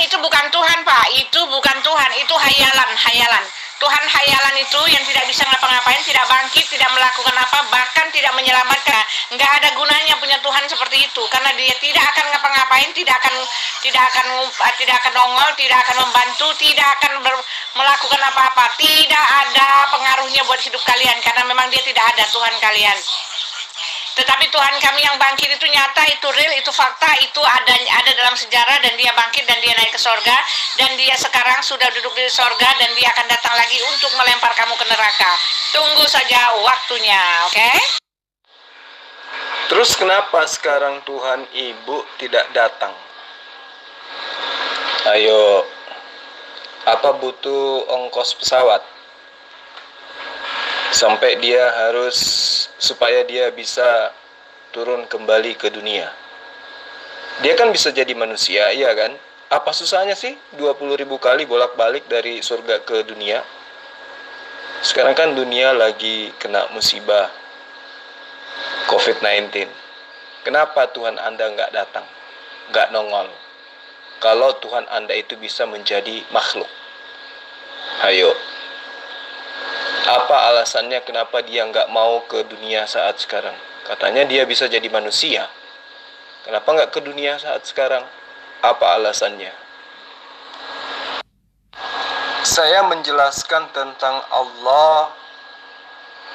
itu bukan Tuhan, Pak. Itu bukan Tuhan, itu hayalan. Tuhan hayalan itu yang tidak bisa ngapa-ngapain, tidak bangkit, tidak melakukan apa, bahkan tidak menyelamatkan. Nggak ada gunanya punya Tuhan seperti itu, karena dia tidak akan ngapa-ngapain, tidak akan nongol, tidak akan membantu, tidak akan melakukan apa-apa. Tidak ada pengaruhnya buat hidup kalian, karena memang dia tidak ada Tuhan kalian. Tetapi Tuhan kami yang bangkit itu nyata, itu real, itu fakta, itu ada dalam sejarah, dan dia bangkit dan dia naik ke sorga, dan dia sekarang sudah duduk di sorga, dan dia akan datang lagi untuk melempar kamu ke neraka. Tunggu saja waktunya, oke? Terus kenapa sekarang Tuhan Ibu tidak datang? Ayo, apa butuh ongkos pesawat? Sampai dia supaya dia bisa turun kembali ke dunia. Dia kan bisa jadi manusia, iya kan? Apa susahnya sih 20.000 kali bolak-balik dari surga ke dunia? Sekarang kan dunia lagi kena musibah COVID-19. Kenapa Tuhan Anda nggak datang? Nggak nongol? Kalau Tuhan Anda itu bisa menjadi makhluk. Ayo. Apa alasannya kenapa dia nggak mau ke dunia saat sekarang? Katanya dia bisa jadi manusia. Kenapa nggak ke dunia saat sekarang? Apa alasannya? Saya menjelaskan tentang Allah.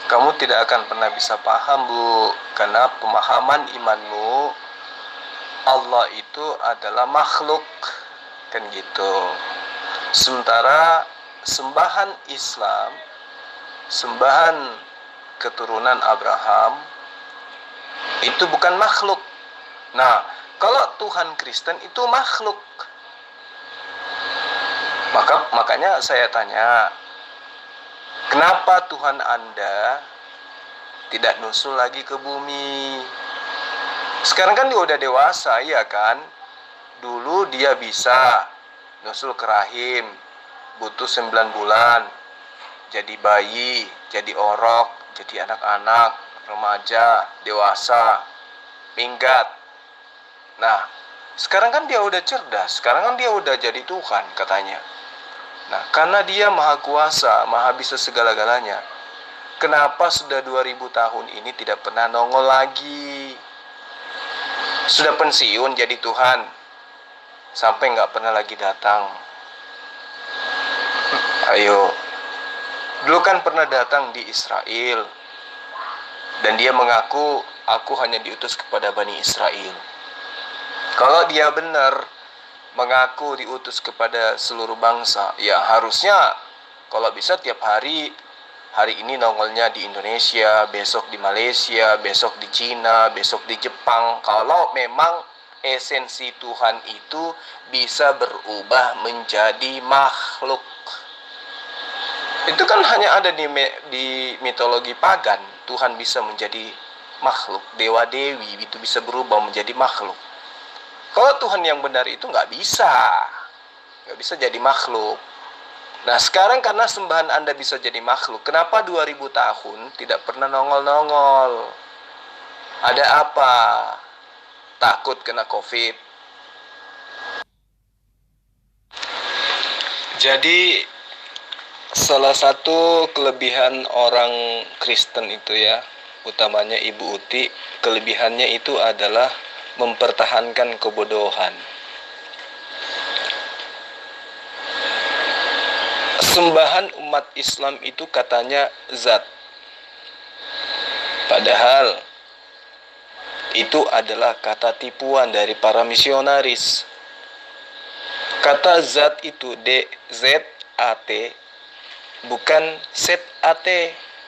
Kamu tidak akan pernah bisa paham, Bu. Karena pemahaman imanmu, Allah itu adalah makhluk. Kan gitu. Sementara sembahan Islam, sembahan keturunan Abraham itu bukan makhluk. Nah, kalau Tuhan Kristen itu makhluk. Makanya saya tanya, kenapa Tuhan Anda tidak nusul lagi ke bumi? Sekarang kan dia udah dewasa, ya kan? Dulu dia bisa nusul ke rahim, butuh 9 bulan. Jadi bayi, jadi orok, jadi anak-anak, remaja, dewasa, minggat. Nah, sekarang kan dia udah cerdas, sekarang kan dia udah jadi Tuhan katanya. Nah, karena dia maha kuasa, maha bisa segala-galanya, kenapa sudah 2000 tahun ini tidak pernah nongol lagi? Sudah pensiun jadi Tuhan, sampai nggak pernah lagi datang. Ayo. Dulu kan pernah datang di Israel, dan dia mengaku, aku hanya diutus kepada Bani Israel. Kalau dia benar mengaku diutus kepada seluruh bangsa, ya harusnya kalau bisa tiap hari ini nongolnya di Indonesia, besok di Malaysia, besok di Cina, besok di Jepang. Kalau memang esensi Tuhan itu bisa berubah menjadi makhluk. Itu kan hanya ada di mitologi pagan. Tuhan bisa menjadi makhluk. Dewa-dewi itu bisa berubah menjadi makhluk. Kalau Tuhan yang benar itu nggak bisa. Nggak bisa jadi makhluk. Nah sekarang karena sembahan Anda bisa jadi makhluk, kenapa 2000 tahun tidak pernah nongol-nongol? Ada apa? Takut kena COVID? Jadi salah satu kelebihan orang Kristen itu ya, utamanya Ibu Uti, kelebihannya itu adalah mempertahankan kebodohan. Sembahan umat Islam itu katanya zat. Padahal itu adalah kata tipuan dari para misionaris. Kata zat itu D-Z-A-T, bukan set AT,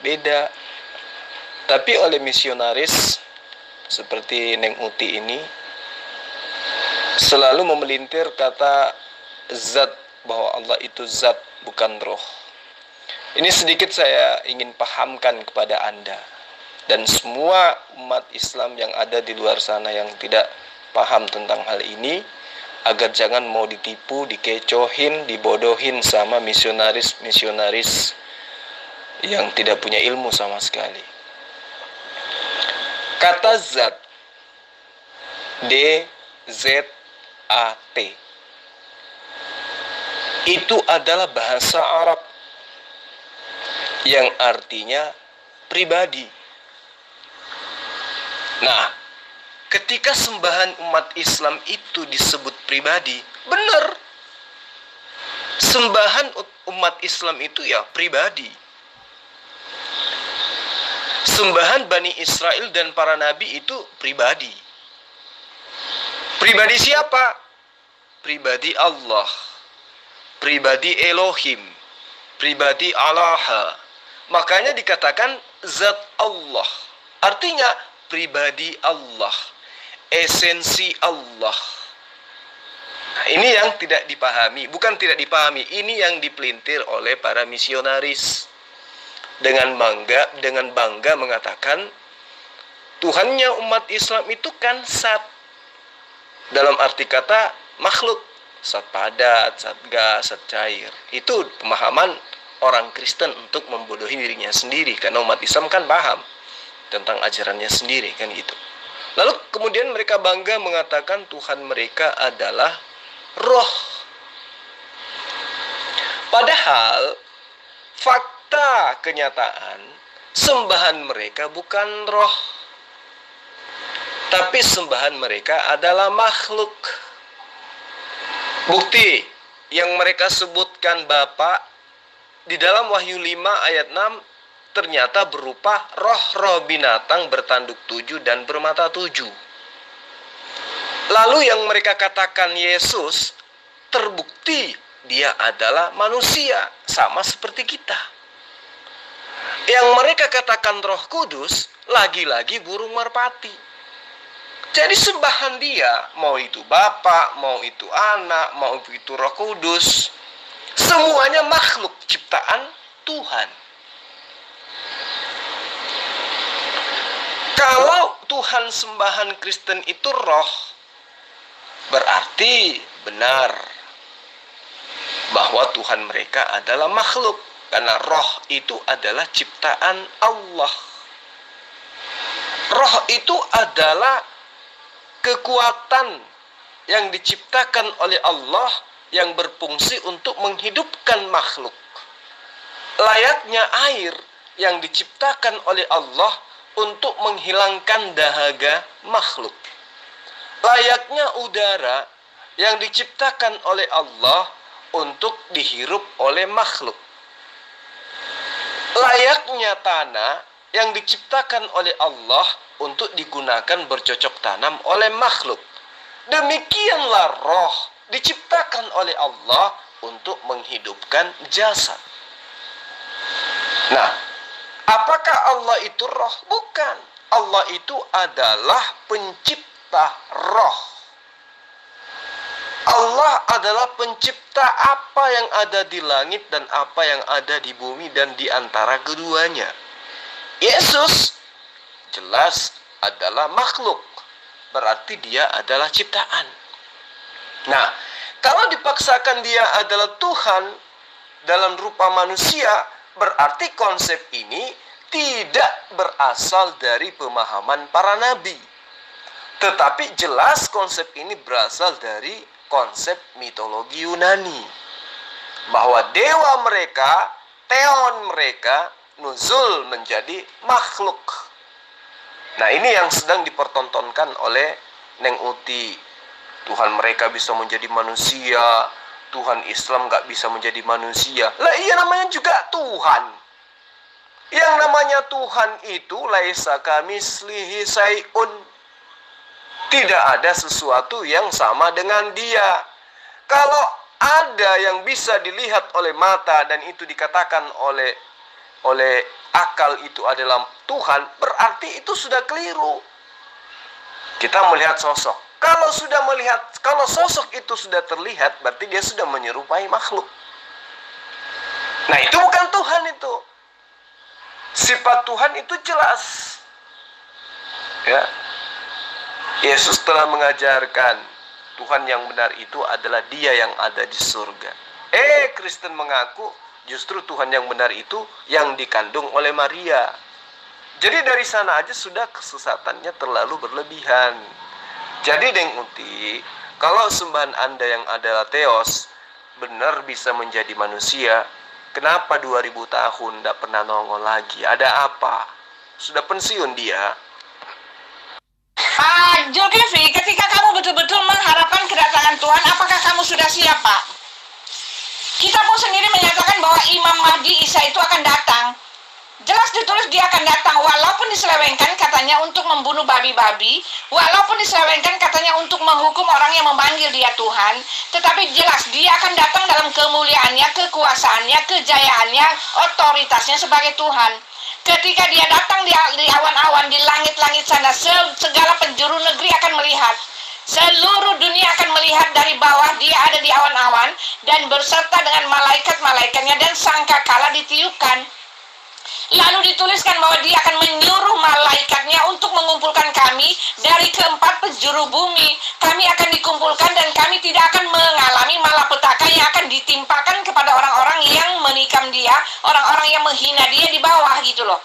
beda. Tapi oleh misionaris seperti Neng Uti ini selalu memelintir kata zat, bahwa Allah itu zat, bukan roh. Ini sedikit saya ingin pahamkan kepada Anda dan semua umat Islam yang ada di luar sana yang tidak paham tentang hal ini, agar jangan mau ditipu, dikecohin, dibodohin sama misionaris-misionaris yang tidak punya ilmu sama sekali. Kata zat, D-Z-A-T, itu adalah bahasa Arab yang artinya pribadi. Nah, ketika sembahan umat Islam itu disebut pribadi, benar. Sembahan umat Islam itu ya pribadi. Sembahan Bani Israel dan para nabi itu pribadi. Pribadi siapa? Pribadi Allah, pribadi Elohim, pribadi Allah. Makanya dikatakan zat Allah. Artinya pribadi Allah, esensi Allah. Nah, ini yang tidak dipahami, bukan tidak dipahami, ini yang dipelintir oleh para misionaris. Dengan bangga mengatakan Tuhannya umat Islam itu kan zat. Dalam arti kata makhluk, zat padat, zat gas, zat cair. Itu pemahaman orang Kristen untuk membodohi dirinya sendiri, karena umat Islam kan paham tentang ajarannya sendiri kan gitu. Lalu kemudian mereka bangga mengatakan Tuhan mereka adalah roh. Padahal fakta kenyataan sembahan mereka bukan roh, tapi sembahan mereka adalah makhluk. Bukti yang mereka sebutkan Bapa di dalam Wahyu 5 ayat 6 ternyata berupa roh-roh binatang bertanduk 7 dan bermata 7. Lalu yang mereka katakan Yesus, terbukti dia adalah manusia, sama seperti kita. Yang mereka katakan Roh Kudus, lagi-lagi burung merpati. Jadi sembahan dia, mau itu Bapa, mau itu Anak, mau itu Roh Kudus, semuanya makhluk ciptaan Tuhan. Kalau Tuhan sembahan Kristen itu roh, berarti benar bahwa Tuhan mereka adalah makhluk, karena roh itu adalah ciptaan Allah. Roh itu adalah kekuatan yang diciptakan oleh Allah yang berfungsi untuk menghidupkan makhluk. Layaknya air yang diciptakan oleh Allah untuk menghilangkan dahaga makhluk. Layaknya udara yang diciptakan oleh Allah untuk dihirup oleh makhluk. Layaknya tanah yang diciptakan oleh Allah untuk digunakan bercocok tanam oleh makhluk. Demikianlah roh diciptakan oleh Allah untuk menghidupkan jasad. Nah, apakah Allah itu roh? Bukan. Allah itu adalah pencipta roh. Allah adalah pencipta apa yang ada di langit dan apa yang ada di bumi dan di antara keduanya. Yesus jelas adalah makhluk, berarti dia adalah ciptaan. Nah, kalau dipaksakan dia adalah Tuhan dalam rupa manusia, berarti konsep ini tidak berasal dari pemahaman para nabi. Tetapi jelas konsep ini berasal dari konsep mitologi Yunani. Bahwa dewa mereka, theon mereka, nuzul menjadi makhluk. Nah, ini yang sedang dipertontonkan oleh Neng Uti. Tuhan mereka bisa menjadi manusia, Tuhan Islam gak bisa menjadi manusia. Lah iya, namanya juga Tuhan. Yang namanya Tuhan itu laisa kamitslihi syai'un. Tidak ada sesuatu yang sama dengan dia. Kalau ada yang bisa dilihat oleh mata dan itu dikatakan oleh akal itu adalah Tuhan, berarti itu sudah keliru. Kita melihat sosok. Kalau sosok itu sudah terlihat, berarti dia sudah menyerupai makhluk. Nah, itu bukan Tuhan itu. Sifat Tuhan itu jelas. Ya. Yesus telah mengajarkan Tuhan yang benar itu adalah Dia yang ada di surga. Kristen mengaku justru Tuhan yang benar itu yang dikandung oleh Maria. Jadi dari sana aja sudah kesesatannya terlalu berlebihan. Jadi Deng Uti, kalau sembahan Anda yang adalah Theos, benar bisa menjadi manusia, kenapa 2000 tahun tidak pernah nongol lagi? Ada apa? Sudah pensiun dia. Pak Zulkifli, ketika kamu betul-betul mengharapkan kedatangan Tuhan, apakah kamu sudah siap, Pak? Kita pun sendiri menyatakan bahwa Imam Mahdi Isa itu akan datang. Jelas ditulis dia akan datang, walaupun diselewengkan katanya untuk membunuh babi-babi, walaupun diselewengkan katanya untuk menghukum orang yang memanggil dia Tuhan, tetapi jelas dia akan datang dalam kemuliaannya, kekuasaannya, kejayaannya, otoritasnya sebagai Tuhan. Ketika dia datang di awan-awan, di langit-langit sana, segala penjuru negeri akan melihat. Seluruh dunia akan melihat dari bawah dia ada di awan-awan dan berserta dengan malaikat-malaikatnya, dan sangkakala ditiupkan. Lalu dituliskan bahwa dia akan menyuruh malaikatnya untuk mengumpulkan kami dari keempat penjuru bumi. Kami akan dikumpulkan dan kami tidak akan mengalami malapetaka yang akan ditimpakan kepada orang-orang yang menikam dia, orang-orang yang menghina dia di bawah gitu loh.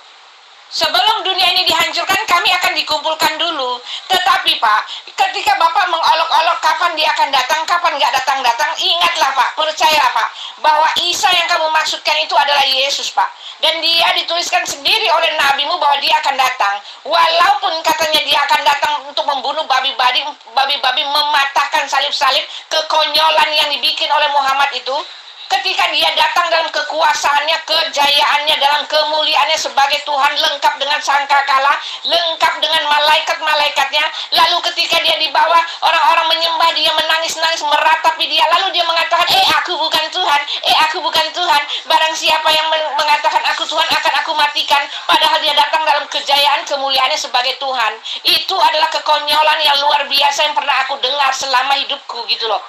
Sebelum dunia ini dihancurkan, kami akan dikumpulkan dulu. Tetapi Pak, ketika Bapak mengolok-olok kapan dia akan datang, kapan nggak datang-datang, ingatlah Pak, percayalah Pak, bahwa Isa yang kamu maksudkan itu adalah Yesus Pak. Dan dia dituliskan sendiri oleh nabimu bahwa dia akan datang. Walaupun katanya dia akan datang untuk membunuh babi-babi, mematahkan salib-salib, kekonyolan yang dibikin oleh Muhammad itu, ketika dia datang dalam kekuasaannya, kejayaannya, dalam kemuliaannya sebagai Tuhan, lengkap dengan sangkakala, lengkap dengan malaikat-malaikatnya, lalu ketika dia di bawah, orang-orang menyembah dia, menangis-nangis, meratapi dia, lalu dia mengatakan, aku bukan Tuhan, aku bukan Tuhan, barang siapa yang mengatakan aku Tuhan akan aku matikan, padahal dia datang dalam kejayaan, kemuliaannya sebagai Tuhan. Itu adalah kekonyolan yang luar biasa yang pernah aku dengar selama hidupku gitu loh.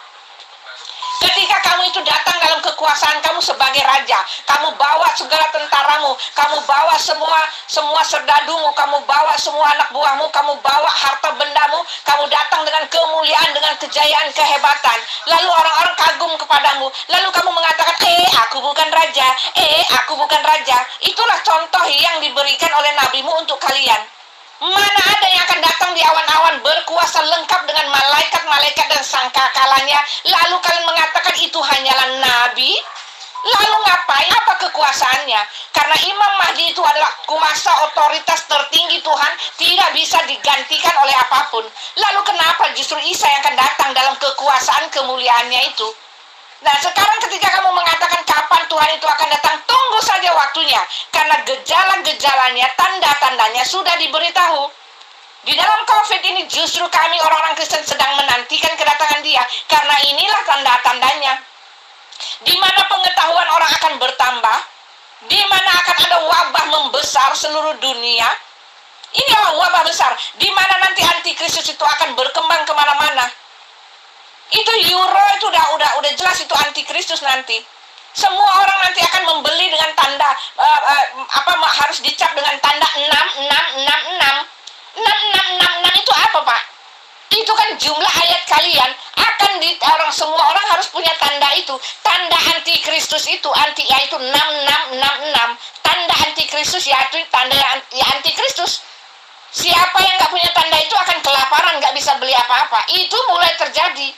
Ketika kamu itu datang dalam kekuasaan kamu sebagai raja, kamu bawa segala tentaramu, kamu bawa semua serdadumu, kamu bawa semua anak buahmu, kamu bawa harta bendamu, kamu datang dengan kemuliaan, dengan kejayaan, kehebatan. Lalu orang-orang kagum kepadamu, lalu kamu mengatakan, aku bukan raja, aku bukan raja. Itulah contoh yang diberikan oleh nabimu untuk kalian. Mana ada yang akan datang di awan-awan berkuasa lengkap dengan malaikat-malaikat dan sangkakalanya, lalu kalian mengatakan itu hanyalah nabi? Lalu ngapain? Apa kekuasaannya? Karena Imam Mahdi itu adalah kuasa otoritas tertinggi Tuhan, tidak bisa digantikan oleh apapun. Lalu kenapa justru Isa yang akan datang dalam kekuasaan kemuliaannya itu? Nah, sekarang ketika kamu mengatakan kapan Tuhan itu akan datang, tunggu saja waktunya. Karena gejala-gejalanya, tanda-tandanya sudah diberitahu. Di dalam COVID ini justru kami orang-orang Kristen sedang menantikan kedatangan dia. Karena inilah tanda-tandanya. Di mana pengetahuan orang akan bertambah, di mana akan ada wabah membesar seluruh dunia. Ini wabah besar, di mana nanti antikristus itu akan berkembang kemana-mana. Itu Euro itu udah jelas itu antikristus nanti. Semua orang nanti akan membeli dengan tanda harus dicap dengan tanda 6666. 6666 itu apa, Pak? Itu kan jumlah ayat kalian. Semua orang harus punya tanda itu. Tanda antikristus itu yaitu 6666. Tanda antikristus yaitu tanda antikristus. Siapa yang nggak punya tanda itu akan kelaparan, nggak bisa beli apa-apa. Itu mulai terjadi.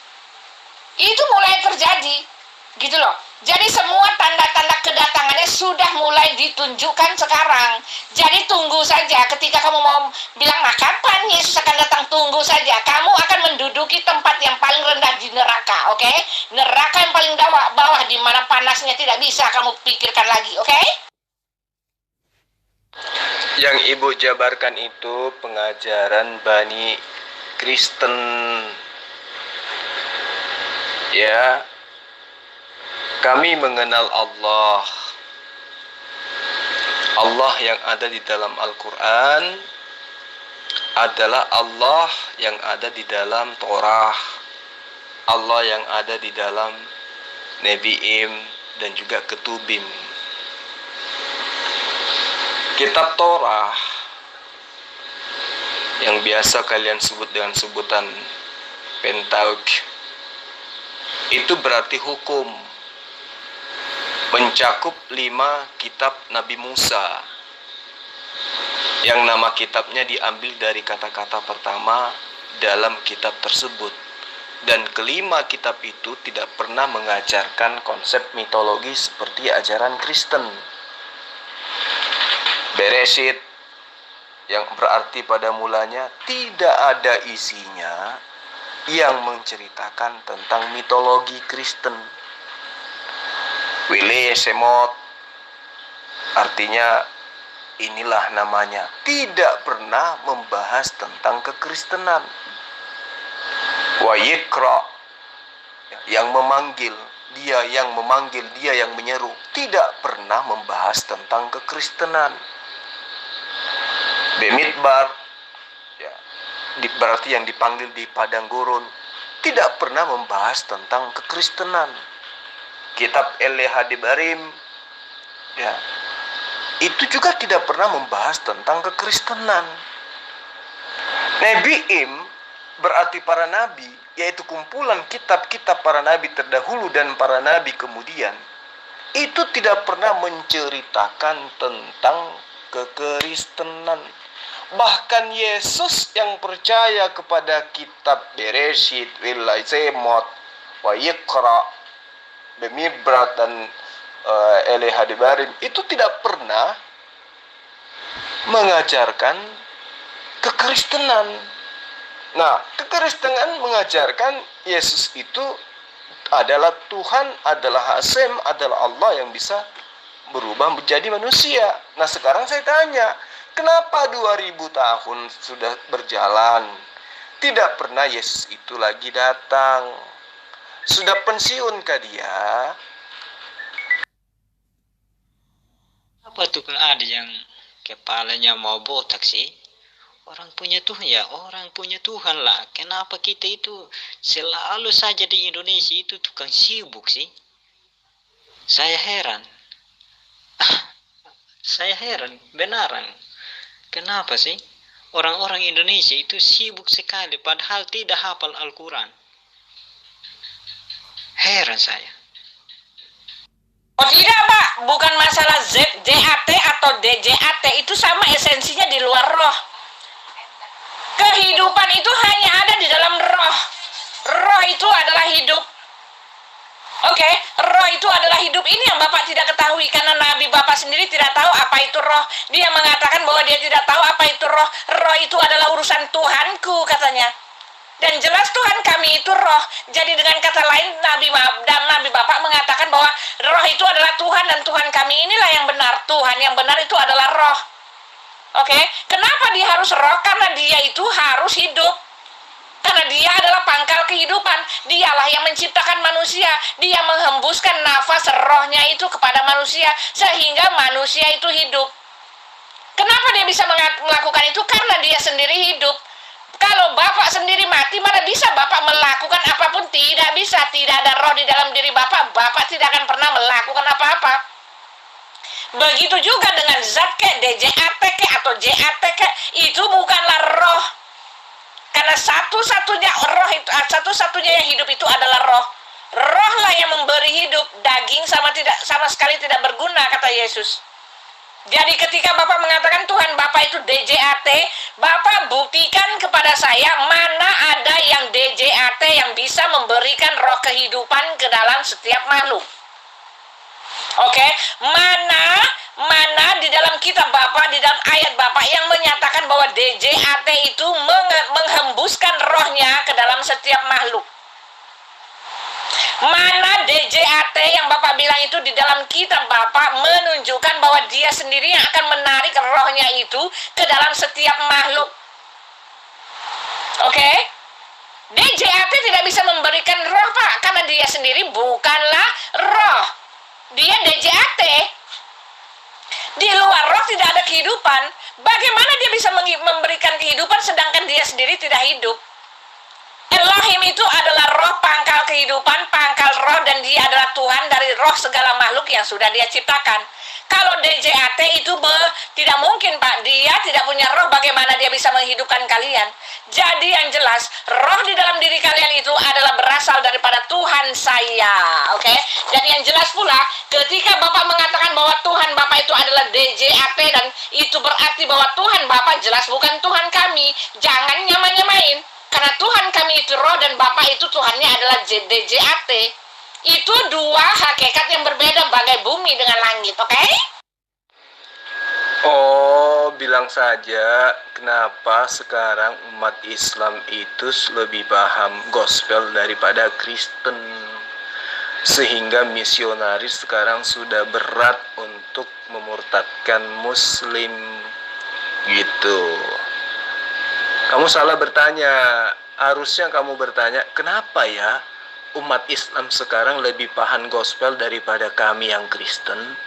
Gitu loh. Jadi semua tanda-tanda kedatangannya sudah mulai ditunjukkan sekarang. Jadi tunggu saja. Ketika kamu mau bilang, kapan Yesus akan datang, tunggu saja. Kamu akan menduduki tempat yang paling rendah di neraka, oke? Neraka yang paling bawah, di mana panasnya tidak bisa kamu pikirkan lagi, oke? Yang Ibu jabarkan itu pengajaran Bani Kristen. Ya, kami mengenal Allah. Allah yang ada di dalam Al-Quran adalah Allah yang ada di dalam Torah, Allah yang ada di dalam Nebi'im dan juga Ketubim. Kitab Torah yang biasa kalian sebut dengan sebutan Pentateuch itu berarti hukum, mencakup 5 kitab Nabi Musa, yang nama kitabnya diambil dari kata-kata pertama dalam kitab tersebut. Dan kelima kitab itu tidak pernah mengajarkan konsep mitologi seperti ajaran Kristen. Bereshit, yang berarti pada mulanya, tidak ada isinya yang menceritakan tentang mitologi Kristen. Wile Semot, artinya inilah namanya, tidak pernah membahas tentang kekristenan. Wayikra, yang memanggil, dia yang memanggil, dia yang menyeru, tidak pernah membahas tentang kekristenan. Bemidbar, ya, berarti yang dipanggil di padang gurun, tidak pernah membahas tentang kekristenan. Kitab El-Hadibarim, ya, itu juga tidak pernah membahas tentang kekristenan. Nebi'im berarti para nabi, yaitu kumpulan kitab-kitab para nabi terdahulu dan para nabi kemudian, itu tidak pernah menceritakan tentang kekristenan. Bahkan Yesus yang percaya kepada kitab Bereshit, Wilai Semot, Wayikra, Bemibrat, dan El-Hadibarim, itu tidak pernah mengajarkan kekristenan. Nah, kekristenan mengajarkan Yesus itu adalah Tuhan, adalah Hasem, adalah Allah yang bisa berubah menjadi manusia. Nah, sekarang saya tanya, kenapa 2000 tahun sudah berjalan, tidak pernah Yesus itu lagi datang? Sudah pensiunkah dia? Apa tuh kan ada yang kepalanya mau botak sih? Orang punya Tuhan ya, orang punya Tuhan lah. Kenapa kita itu selalu saja di Indonesia itu tukang sibuk sih? Saya heran. Saya heran, benaran. Kenapa sih? Orang-orang Indonesia itu sibuk sekali padahal tidak hafal Al-Quran. Heran saya. Oh tidak Pak, bukan masalah ZJAT atau DJAT, itu sama esensinya di luar roh. Kehidupan itu hanya ada di dalam roh. Roh itu adalah hidup. Oke, roh itu adalah hidup. Ini yang Bapak tidak ketahui, karena Nabi Bapak sendiri tidak tahu apa itu roh. Dia mengatakan bahwa dia tidak tahu apa itu roh. Roh itu adalah urusan Tuhanku, katanya. Dan jelas Tuhan kami itu roh. Jadi dengan kata lain, Nabi Bapak mengatakan bahwa roh itu adalah Tuhan, dan Tuhan kami inilah yang benar. Tuhan yang benar itu adalah roh. Oke, kenapa dia harus roh? Karena dia itu harus hidup. Karena dia adalah pangkal kehidupan. Dialah yang menciptakan manusia. Dia menghembuskan nafas rohnya itu kepada manusia, sehingga manusia itu hidup. Kenapa dia bisa melakukan itu? Karena dia sendiri hidup. Kalau Bapak sendiri mati, mana bisa Bapak melakukan apapun? Tidak bisa. Tidak ada roh di dalam diri Bapak. Bapak tidak akan pernah melakukan apa-apa. Begitu juga dengan zat ke, DJAT ke, atau JAT ke, itu bukanlah roh. Karena satu-satunya roh itu, satu-satunya yang hidup itu adalah roh. Rohlah yang memberi hidup. Daging sama sekali tidak berguna, kata Yesus. Jadi ketika Bapak mengatakan Tuhan Bapak itu DJAT, Bapak buktikan kepada saya mana ada yang DJAT yang bisa memberikan roh kehidupan ke dalam setiap makhluk. Oke, mana di dalam kitab Bapak, di dalam ayat Bapak yang menyatakan bahwa DJAT itu menghembuskan rohnya ke dalam setiap makhluk? Mana DJAT yang Bapak bilang itu di dalam kitab Bapak menunjukkan bahwa dia sendiri yang akan menarik rohnya itu ke dalam setiap makhluk? Oke? DJAT tidak bisa memberikan roh, Pak, karena dia sendiri bukanlah roh. Dia DJAT. Di luar roh tidak ada kehidupan. Bagaimana dia bisa memberikan kehidupan sedangkan dia sendiri tidak hidup? Elohim itu adalah roh, pangkal kehidupan, pangkal roh, dan dia adalah Tuhan dari roh segala makhluk yang sudah dia ciptakan. Kalau DJAT itu tidak mungkin, Pak. Dia tidak punya roh, bagaimana dia bisa menghidupkan kalian? Jadi yang jelas, roh di dalam diri kalian itu adalah berasal daripada Tuhan saya. Oke? Dan yang jelas pula, ketika Bapak mengatakan bahwa Tuhan Bapak itu adalah DJAT, dan itu berarti bahwa Tuhan Bapak jelas bukan Tuhan kami. Jangan nyamain-nyamain. Karena Karena Tuhan kami itu roh dan Bapa itu Tuhannya adalah JDJAT. Itu dua hakikat yang berbeda, bagai bumi dengan langit, oke? Oh, bilang saja kenapa sekarang umat Islam itu lebih paham gospel daripada Kristen. Sehingga misionaris sekarang sudah berat untuk memurtadkan Muslim. Gitu. Kamu salah bertanya. Harusnya kamu bertanya, kenapa ya umat Islam sekarang lebih paham gospel daripada kami yang Kristen?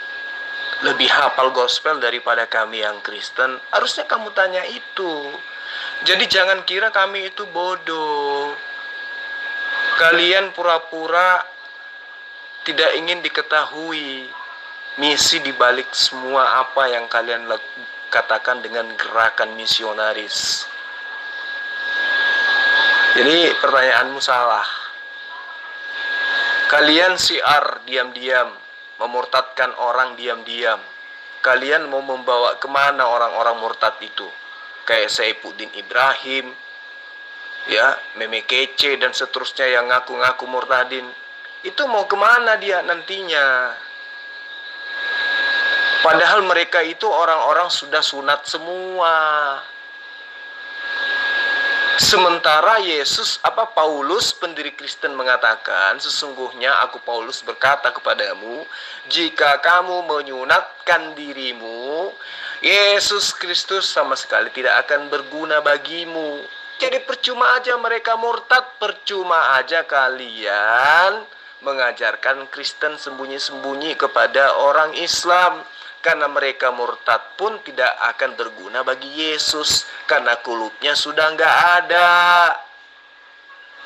Lebih hafal gospel daripada kami yang Kristen? Harusnya kamu tanya itu. Jadi jangan kira kami itu bodoh. Kalian pura-pura tidak ingin diketahui misi dibalik semua apa yang kalian katakan dengan gerakan misionaris. Jadi pertanyaanmu salah. Kalian siar diam-diam, memurtadkan orang diam-diam. Kalian mau membawa kemana orang-orang murtad itu? Kayak Saifuddin Ibrahim, ya, Meme Kece dan seterusnya yang ngaku-ngaku murtadin. Itu mau kemana dia nantinya? Padahal mereka itu orang-orang sudah sunat semua. Sementara Paulus pendiri Kristen mengatakan, sesungguhnya aku Paulus berkata kepadamu, jika kamu menyunatkan dirimu, Yesus Kristus sama sekali tidak akan berguna bagimu. Jadi percuma aja mereka murtad, percuma aja kalian mengajarkan Kristen sembunyi-sembunyi kepada orang Islam. Karena mereka murtad pun tidak akan berguna bagi Yesus, karena kulupnya sudah nggak ada.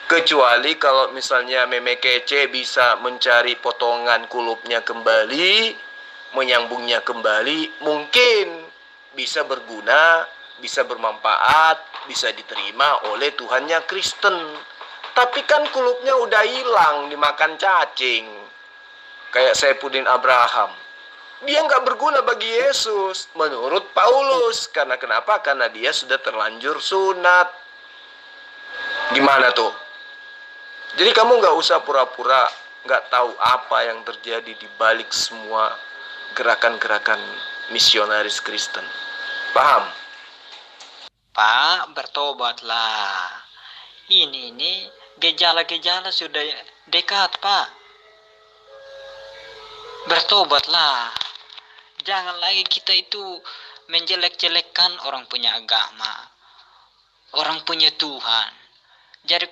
Kecuali kalau misalnya Meme Kece bisa mencari potongan kulupnya kembali, menyambungnya kembali, mungkin bisa berguna, bisa bermanfaat, bisa diterima oleh Tuhannya Kristen. Tapi kan kulupnya udah hilang dimakan cacing. Kayak Saifuddin Abraham. Dia nggak berguna bagi Yesus menurut Paulus. Karena kenapa? Karena dia sudah terlanjur sunat. Gimana tuh? Jadi kamu nggak usah pura-pura nggak tahu apa yang terjadi di balik semua gerakan-gerakan misionaris Kristen. Paham? Pak, bertobatlah. Ini gejala-gejala sudah dekat, Pak. Bertobatlah. Jangan lagi kita itu menjelek-jelekkan orang punya agama, orang punya Tuhan. Jadi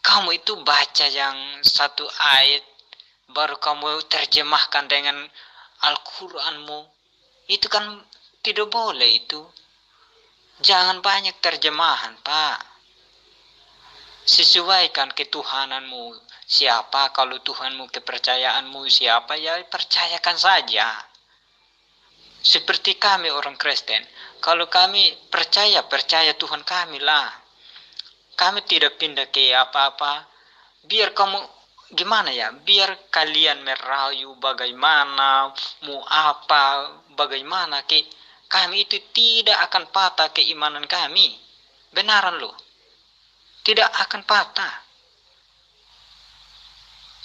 kamu itu baca yang satu ayat, baru kamu terjemahkan dengan Al-Quranmu. Itu kan tidak boleh itu. Jangan banyak terjemahan, Pak. Sesuaikan ketuhananmu. Siapa? Kalau Tuhanmu, kepercayaanmu siapa, ya percayakan saja. Seperti kami orang Kristen, kalau kami percaya Tuhan kami lah. Kami tidak pindah ke apa-apa. Biar kamu gimana ya? Biar kalian merayu bagaimana, mau apa, bagaimana ke kami itu tidak akan patah keimanan kami. Benaran loh. Tidak akan patah.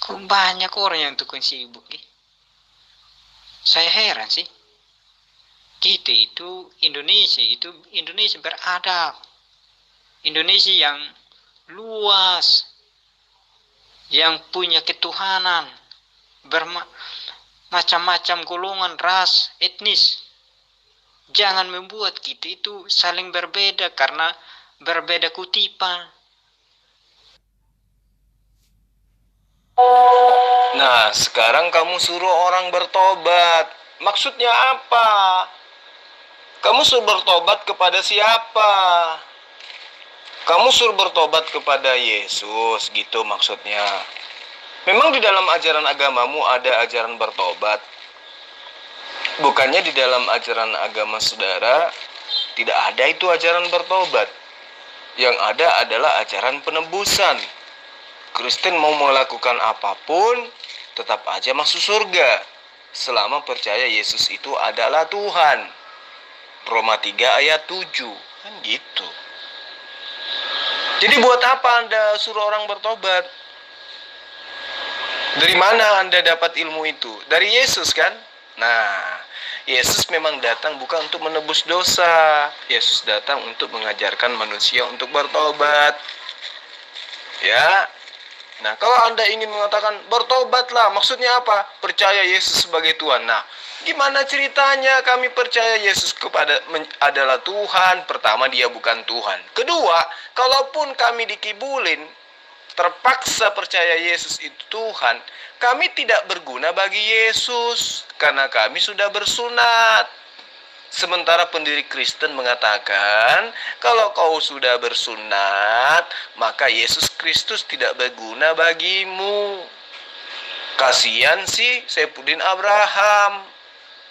Kok banyak orang yang tukang sibuk. Saya heran sih. Kita itu Indonesia beradab. Indonesia yang luas, yang punya ketuhanan, bermacam-macam golongan, ras, etnis. Jangan membuat kita itu saling berbeda karena berbeda kutipan. Nah, sekarang kamu suruh orang bertobat. Maksudnya apa? Kamu suruh bertobat kepada siapa? Kamu suruh bertobat kepada Yesus, gitu maksudnya. Memang di dalam ajaran agamamu ada ajaran bertobat. Bukannya di dalam ajaran agama saudara tidak ada itu ajaran bertobat. Yang ada adalah ajaran penebusan. Kristen mau melakukan apapun tetap aja masuk surga selama percaya Yesus itu adalah Tuhan. Roma 3 ayat 7 kan gitu. Jadi buat apa Anda suruh orang bertobat? Dari mana Anda dapat ilmu itu? Dari Yesus kan? Nah, Yesus memang datang bukan untuk menebus dosa. Yesus datang untuk mengajarkan manusia untuk bertobat. Ya. Nah, kalau Anda ingin mengatakan bertobatlah, maksudnya apa? Percaya Yesus sebagai Tuhan. Nah, gimana ceritanya kami percaya Yesus adalah Tuhan? Pertama, dia bukan Tuhan. Kedua, kalaupun kami dikibulin, terpaksa percaya Yesus itu Tuhan, kami tidak berguna bagi Yesus karena kami sudah bersunat. Sementara pendiri Kristen mengatakan, kalau kau sudah bersunat, maka Yesus Kristus tidak berguna bagimu. Kasihan si Saipudin Abraham,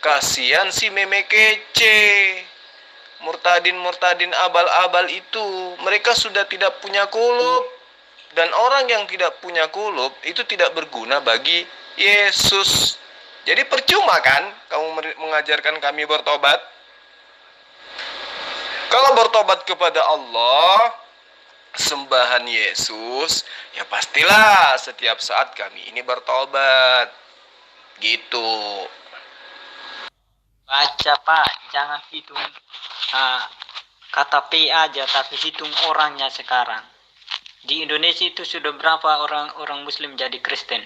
kasihan si Meme Kece, murtadin-murtadin abal-abal itu, mereka sudah tidak punya kulub. Dan orang yang tidak punya kulub itu tidak berguna bagi Yesus. Jadi percuma kan kamu mengajarkan kami bertobat? Kalau bertobat kepada Allah, sembahan Yesus, ya pastilah setiap saat kami ini bertobat. Gitu. Baca Pak, jangan hitung kata P aja, tapi hitung orangnya sekarang. Di Indonesia itu sudah berapa orang Muslim jadi Kristen?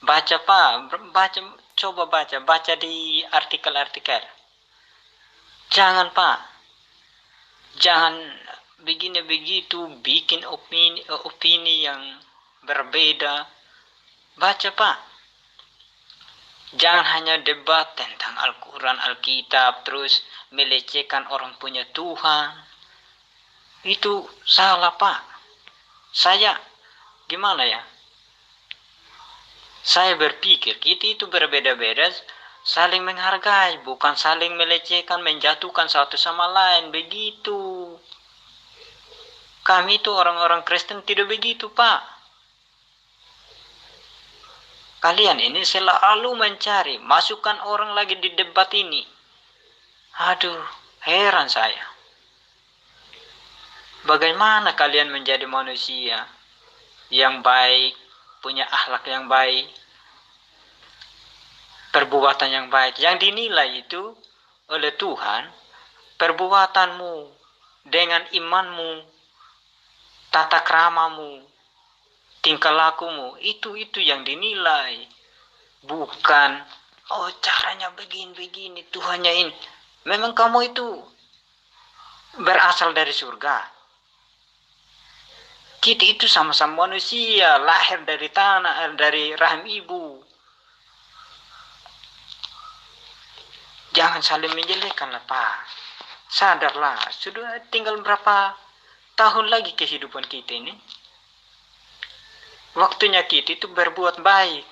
Baca Pak, coba baca di artikel-artikel. Jangan Pak, jangan begini begitu bikin opini yang berbeda. Baca Pak, jangan hanya debat tentang Al-Quran, Alkitab, terus melecehkan orang punya Tuhan. Itu salah Pak. Saya gimana ya? Saya berpikir kita itu berbeda-beda, saling menghargai, bukan saling melecehkan, menjatuhkan satu sama lain. Begitu. Kami itu orang-orang Kristen tidak begitu Pak. Kalian ini selalu mencari masukkan orang lagi di debat ini. Aduh, heran saya. Bagaimana kalian menjadi manusia yang baik, punya akhlak yang baik, perbuatan yang baik, yang dinilai itu oleh Tuhan, perbuatanmu dengan imanmu, tata kramamu, tingkah lakumu, itu yang dinilai. Bukan, oh caranya begini, Tuhannya ini. Memang kamu itu berasal dari surga. Kita itu sama-sama manusia, lahir dari tanah, dari rahim ibu. Jangan saling menjelekkanlah Pak. Sadarlah, sudah tinggal berapa tahun lagi kehidupan kita ini. Waktunya kita itu berbuat baik,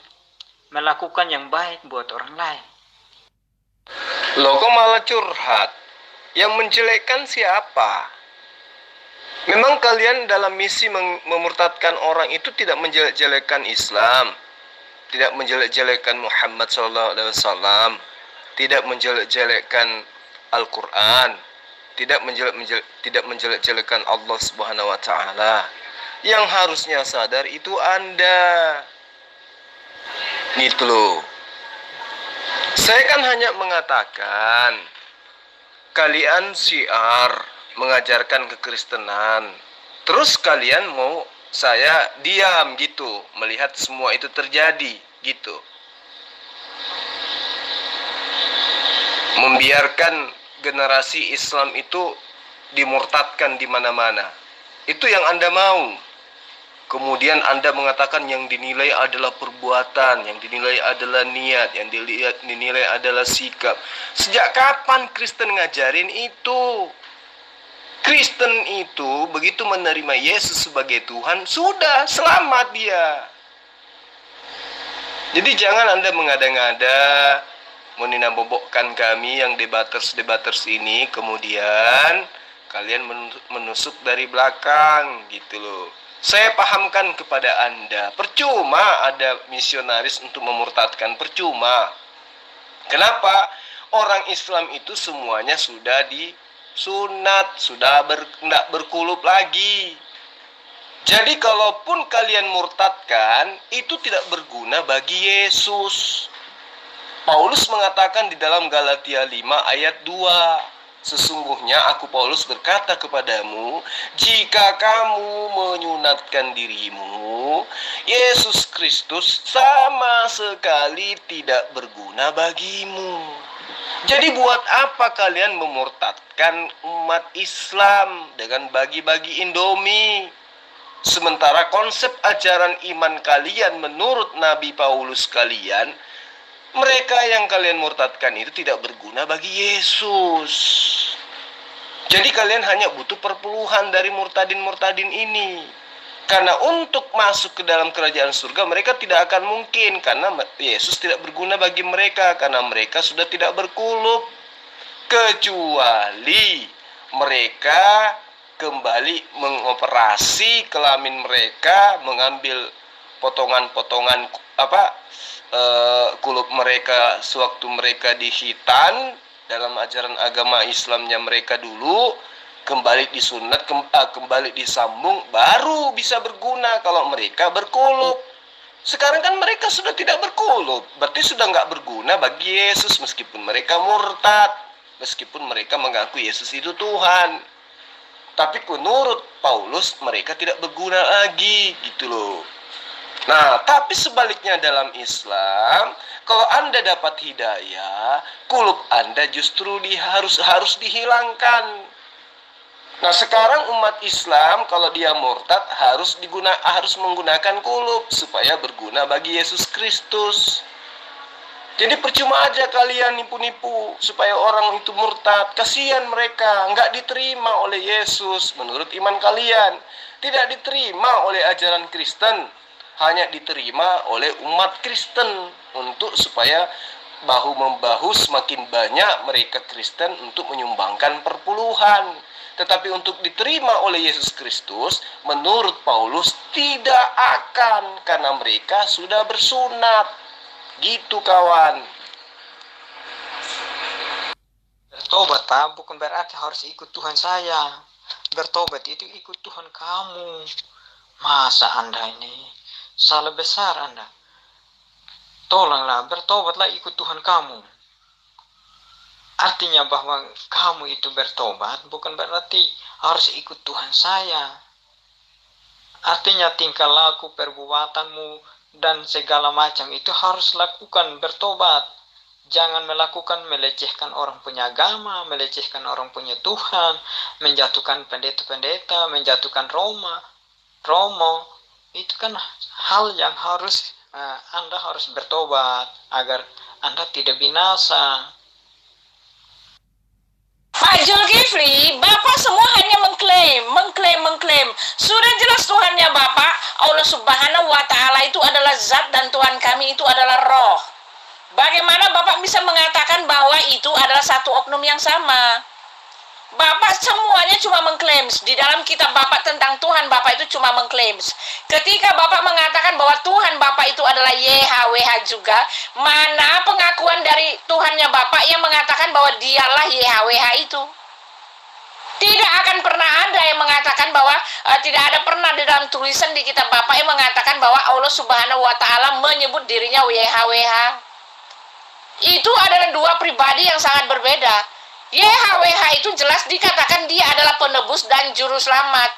melakukan yang baik buat orang lain. Loh kok malah curhat? Yang menjelekkan siapa? Memang kalian dalam misi memurtadkan orang itu tidak menjelek-jelekan Islam, tidak menjelek-jelekan Muhammad SAW, tidak menjelek-jelekan Al-Quran, tidak menjelek-jelekan Allah Subhanahu Wa Taala. Yang harusnya sadar itu Anda, gitu loh. Saya kan hanya mengatakan kalian syiar mengajarkan kekristenan, terus kalian mau saya diam gitu melihat semua itu terjadi gitu, membiarkan generasi Islam itu dimurtadkan di mana-mana. Itu yang Anda mau. Kemudian Anda mengatakan yang dinilai adalah perbuatan, yang dinilai adalah niat, yang dinilai adalah sikap. Sejak kapan Kristen ngajarin itu? Kristen itu begitu menerima Yesus sebagai Tuhan, sudah selamat dia. Jadi jangan Anda mengada-ngada meninabobokkan kami yang debaters ini, kemudian kalian menusuk dari belakang gitu loh. Saya pahamkan kepada Anda, percuma ada misionaris untuk memurtadkan, percuma. Kenapa? Orang Islam itu semuanya sudah disunat, sudah tidak berkulub lagi. Jadi kalaupun kalian murtadkan, itu tidak berguna bagi Yesus. Paulus mengatakan di dalam Galatia 5 ayat 2, sesungguhnya aku Paulus berkata kepadamu, jika kamu menyunatkan dirimu, Yesus Kristus sama sekali tidak berguna bagimu. Jadi buat apa kalian memurtadkan umat Islam dengan bagi-bagi Indomie? Sementara konsep ajaran iman kalian menurut Nabi Paulus kalian, mereka yang kalian murtadkan itu tidak berguna bagi Yesus. Jadi kalian hanya butuh perpuluhan dari murtadin-murtadin ini. Karena untuk masuk ke dalam kerajaan surga mereka tidak akan mungkin, karena Yesus tidak berguna bagi mereka, karena mereka sudah tidak berkulub. Kecuali mereka kembali mengoperasi kelamin mereka, mengambil potongan-potongan kulub mereka sewaktu mereka di khitan dalam ajaran agama Islamnya mereka dulu, kembali disunat, kembali disambung, baru bisa berguna kalau mereka berkulub. Sekarang kan mereka sudah tidak berkulub, berarti sudah nggak berguna bagi Yesus meskipun mereka murtad, meskipun mereka mengaku Yesus itu Tuhan. Tapi menurut Paulus mereka tidak berguna lagi, gitu loh. Nah, tapi sebaliknya dalam Islam, kalau Anda dapat hidayah, kulub Anda justru harus dihilangkan. Nah, sekarang umat Islam kalau dia murtad harus menggunakan kulub supaya berguna bagi Yesus Kristus. Jadi percuma aja kalian nipu-nipu supaya orang itu murtad. Kasihan mereka, nggak diterima oleh Yesus menurut iman kalian. Tidak diterima oleh ajaran Kristen, hanya diterima oleh umat Kristen untuk supaya bahu-membahu semakin banyak mereka Kristen untuk menyumbangkan perpuluhan. Tetapi untuk diterima oleh Yesus Kristus, menurut Paulus tidak akan, karena mereka sudah bersunat. Gitu kawan. Bertobat Pak bukan berarti harus ikut Tuhan saya. Bertobat itu ikut Tuhan kamu. Masa Anda ini salah besar Anda? Tolonglah bertobatlah ikut Tuhan kamu. Artinya bahwa kamu itu bertobat bukan berarti harus ikut Tuhan saya. Artinya tingkah laku, perbuatanmu dan segala macam itu harus lakukan bertobat. Jangan melakukan melecehkan orang punya agama, melecehkan orang punya Tuhan, menjatuhkan pendeta-pendeta, menjatuhkan Romo. Itu kan hal yang harus Anda harus bertobat agar Anda tidak binasa. Pak Zulkifli, Bapak semua hanya mengklaim. Sudah jelas Tuhannya Bapak, Allah Subhanahu wa Ta'ala itu adalah zat dan Tuhan kami itu adalah roh. Bagaimana Bapak bisa mengatakan bahwa itu adalah satu oknum yang sama? Bapak semuanya cuma mengklaim. Di dalam kitab Bapak tentang Tuhan, Bapak itu cuma mengklaim. Ketika Bapak mengatakan bahwa Tuhan Bapak itu adalah YHWH juga, mana pengakuan dari Tuhannya Bapak yang mengatakan bahwa dialah YHWH itu? Tidak akan pernah ada yang mengatakan bahwa tidak ada pernah di dalam tulisan di kitab Bapak yang mengatakan bahwa Allah Subhanahu wa Ta'ala menyebut dirinya YHWH. Itu adalah dua pribadi yang sangat berbeda. YHWH itu jelas dikatakan dia adalah penebus dan juru selamat.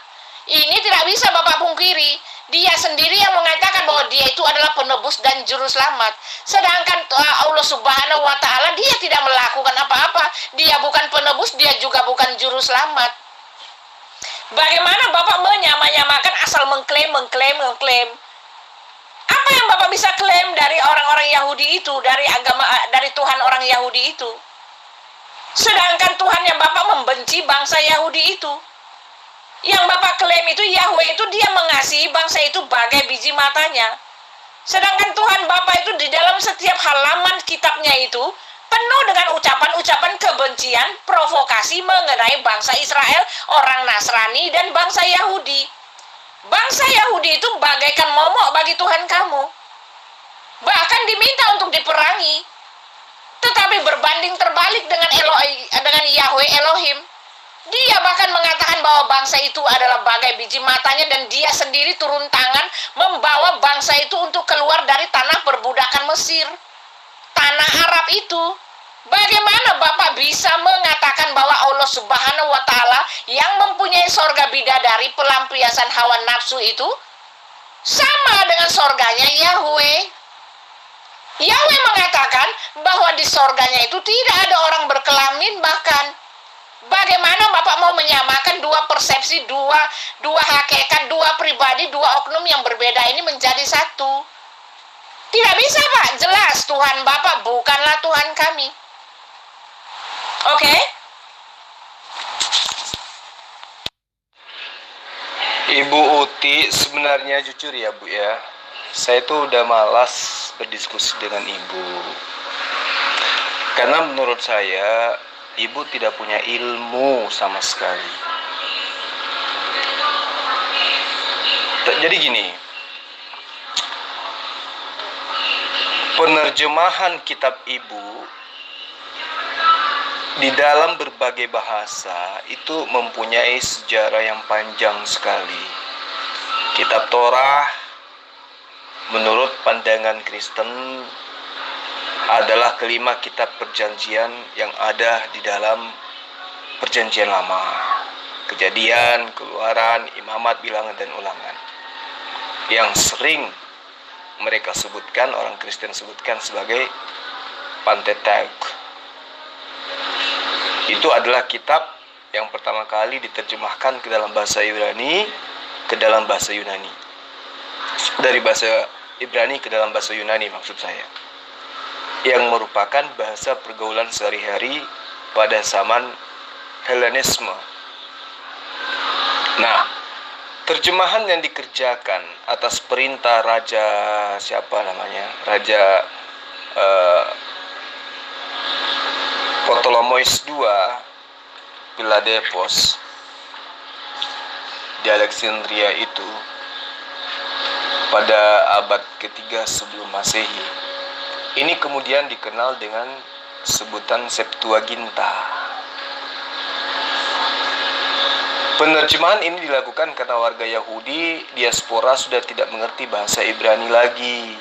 Ini tidak bisa Bapak pungkiri. Dia sendiri yang mengatakan bahwa dia itu adalah penebus dan juru selamat. Sedangkan Allah Subhanahu wa Ta'ala dia tidak melakukan apa-apa. Dia bukan penebus, dia juga bukan juru selamat. Bagaimana Bapak menyamakan asal mengklaim? Apa yang Bapak bisa klaim dari orang-orang Yahudi itu, dari Tuhan orang Yahudi itu? Sedangkan Tuhan yang Bapak membenci bangsa Yahudi itu. Yang Bapak klaim itu Yahweh itu dia mengasihi bangsa itu bagai biji matanya. Sedangkan Tuhan Bapak itu di dalam setiap halaman kitabnya itu penuh dengan ucapan-ucapan kebencian, provokasi mengenai bangsa Israel, orang Nasrani, dan bangsa Yahudi. Bangsa Yahudi itu bagaikan momok bagi Tuhan kamu. Bahkan diminta untuk diperangi. Tetapi berbanding terbalik dengan Yahweh Elohim. Dia bahkan mengatakan bahwa bangsa itu adalah bagai biji matanya, dan dia sendiri turun tangan membawa bangsa itu untuk keluar dari tanah perbudakan Mesir, tanah Arab itu. Bagaimana Bapak bisa mengatakan bahwa Allah Subhanahu wa Ta'ala yang mempunyai sorga bidadari, pelampiasan hawa nafsu itu sama dengan sorganya Yahweh? Yahweh mengatakan bahwa di sorganya itu tidak ada orang berkelamin bahkan. Bagaimana Bapak mau menyamakan dua persepsi, dua hakikat, dua pribadi, dua oknum yang berbeda ini menjadi satu? Tidak bisa Pak, jelas Tuhan Bapak bukanlah Tuhan kami. Oke? Ibu Uti, sebenarnya jujur ya Bu ya, saya tuh udah malas berdiskusi dengan Ibu. Karena menurut saya, Ibu tidak punya ilmu sama sekali. Jadi gini, penerjemahan kitab Ibu di dalam berbagai bahasa itu mempunyai sejarah yang panjang sekali. Kitab Torah menurut pandangan Kristen adalah kelima kitab perjanjian yang ada di dalam perjanjian lama. Kejadian, Keluaran, Imamat, Bilangan, dan Ulangan. Yang sering mereka sebutkan, orang Kristen sebutkan sebagai Pentateuch. Itu adalah kitab yang pertama kali diterjemahkan ke dalam bahasa Ibrani, ke dalam bahasa Yunani. Dari bahasa Ibrani ke dalam bahasa Yunani maksud saya. Yang merupakan bahasa pergaulan sehari-hari pada zaman Helenisme. Nah, terjemahan yang dikerjakan atas perintah Raja Ptolemeus II Philadelphos di Alexandria itu pada abad ketiga sebelum Masehi. Ini kemudian dikenal dengan sebutan Septuaginta. Penerjemahan ini dilakukan karena warga Yahudi diaspora sudah tidak mengerti bahasa Ibrani lagi.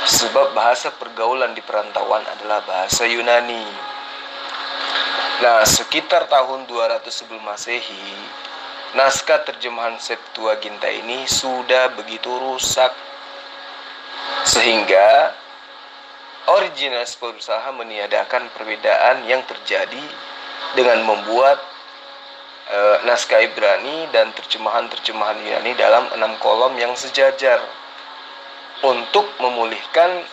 Sebab bahasa pergaulan di perantauan adalah bahasa Yunani. Nah, sekitar tahun 200 sebelum Masehi, naskah terjemahan Septuaginta ini sudah begitu rusak sehingga Origenes berusaha meniadakan perbedaan yang terjadi dengan membuat naskah Ibrani dan terjemahan-terjemahan Yunani dalam 6 kolom yang sejajar untuk memulihkan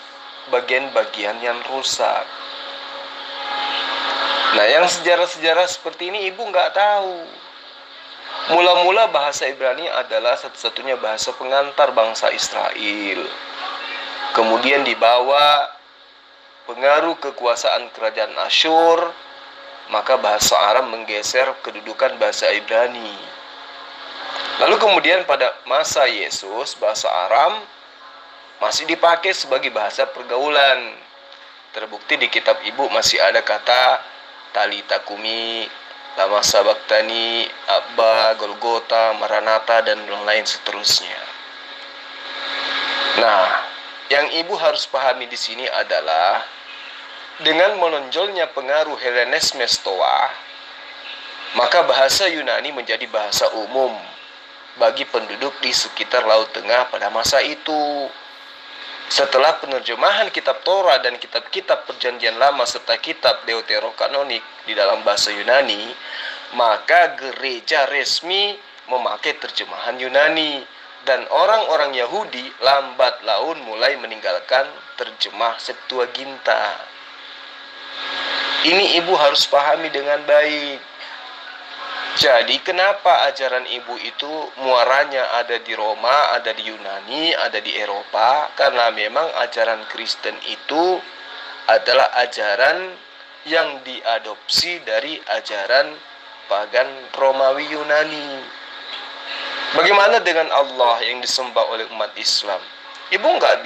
bagian-bagian yang rusak. Nah, yang sejarah-sejarah seperti ini Ibu nggak tahu. Mula-mula bahasa Ibrani adalah satu-satunya bahasa pengantar bangsa Israel. Kemudian dibawa pengaruh kekuasaan kerajaan Asyur, maka bahasa Aram menggeser kedudukan bahasa Ibrani. Lalu kemudian pada masa Yesus, bahasa Aram masih dipakai sebagai bahasa pergaulan. Terbukti di kitab Ibu masih ada kata Talita Kumi, Lama Sabaktani, Abba, Golgota, Maranatha, dan lain seterusnya. Nah, yang Ibu harus pahami di sini adalah dengan menonjolnya pengaruh Helenisme Stoa, maka bahasa Yunani menjadi bahasa umum bagi penduduk di sekitar Laut Tengah pada masa itu. Setelah penerjemahan kitab Torah dan kitab-kitab perjanjian lama serta kitab Deuterokanonik di dalam bahasa Yunani, maka gereja resmi memakai terjemahan Yunani, dan orang-orang Yahudi lambat laun mulai meninggalkan terjemah Septuaginta. Ini Ibu harus pahami dengan baik. Jadi kenapa ajaran Ibu itu muaranya ada di Roma, ada di Yunani, ada di Eropa? Karena memang ajaran Kristen itu adalah ajaran yang diadopsi dari ajaran pagan Romawi Yunani. Bagaimana dengan Allah yang disembah oleh umat Islam? Ibu nggak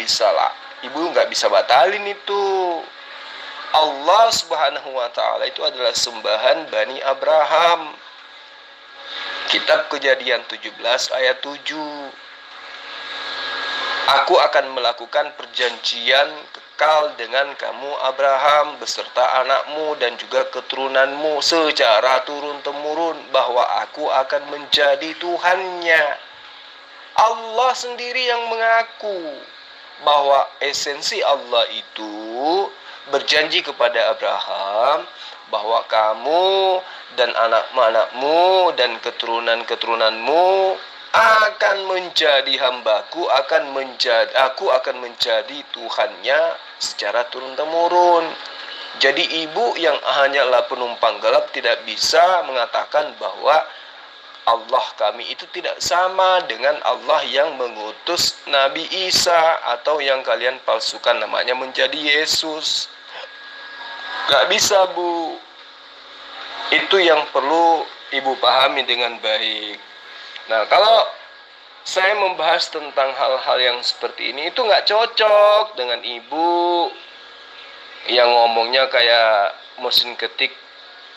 bisa batalin itu. Allah Subhanahu wa Ta'ala itu adalah sembahan Bani Abraham. Kitab Kejadian 17 ayat 7. Aku akan melakukan perjanjian kekal dengan kamu Abraham beserta anakmu dan juga keturunanmu secara turun-temurun, bahwa aku akan menjadi Tuhannya. Allah sendiri yang mengaku bahwa esensi Allah itu berjanji kepada Abraham bahwa kamu dan anak-anakmu dan keturunan-keturunanmu akan menjadi hambaku, aku akan menjadi Tuhannya secara turun-temurun. Jadi ibu yang hanyalah penumpang gelap tidak bisa mengatakan bahwa Allah kami itu tidak sama dengan Allah yang mengutus Nabi Isa, atau yang kalian palsukan namanya menjadi Yesus. Gak bisa, Bu. Itu yang perlu ibu pahami dengan baik. Nah, kalau saya membahas tentang hal-hal yang seperti ini, itu nggak cocok dengan ibu yang ngomongnya kayak mesin ketik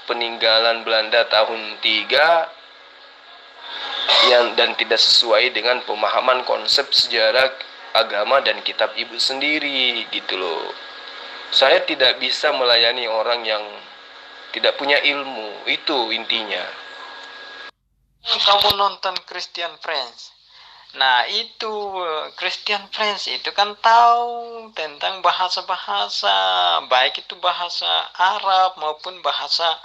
peninggalan Belanda tahun 3 dan tidak sesuai dengan pemahaman konsep sejarah agama dan kitab ibu sendiri gitu loh. Saya tidak bisa melayani orang yang tidak punya ilmu, itu intinya. Kamu nonton Christian Friends. Nah, itu Christian Friends itu kan tahu tentang bahasa-bahasa, baik itu bahasa Arab maupun bahasa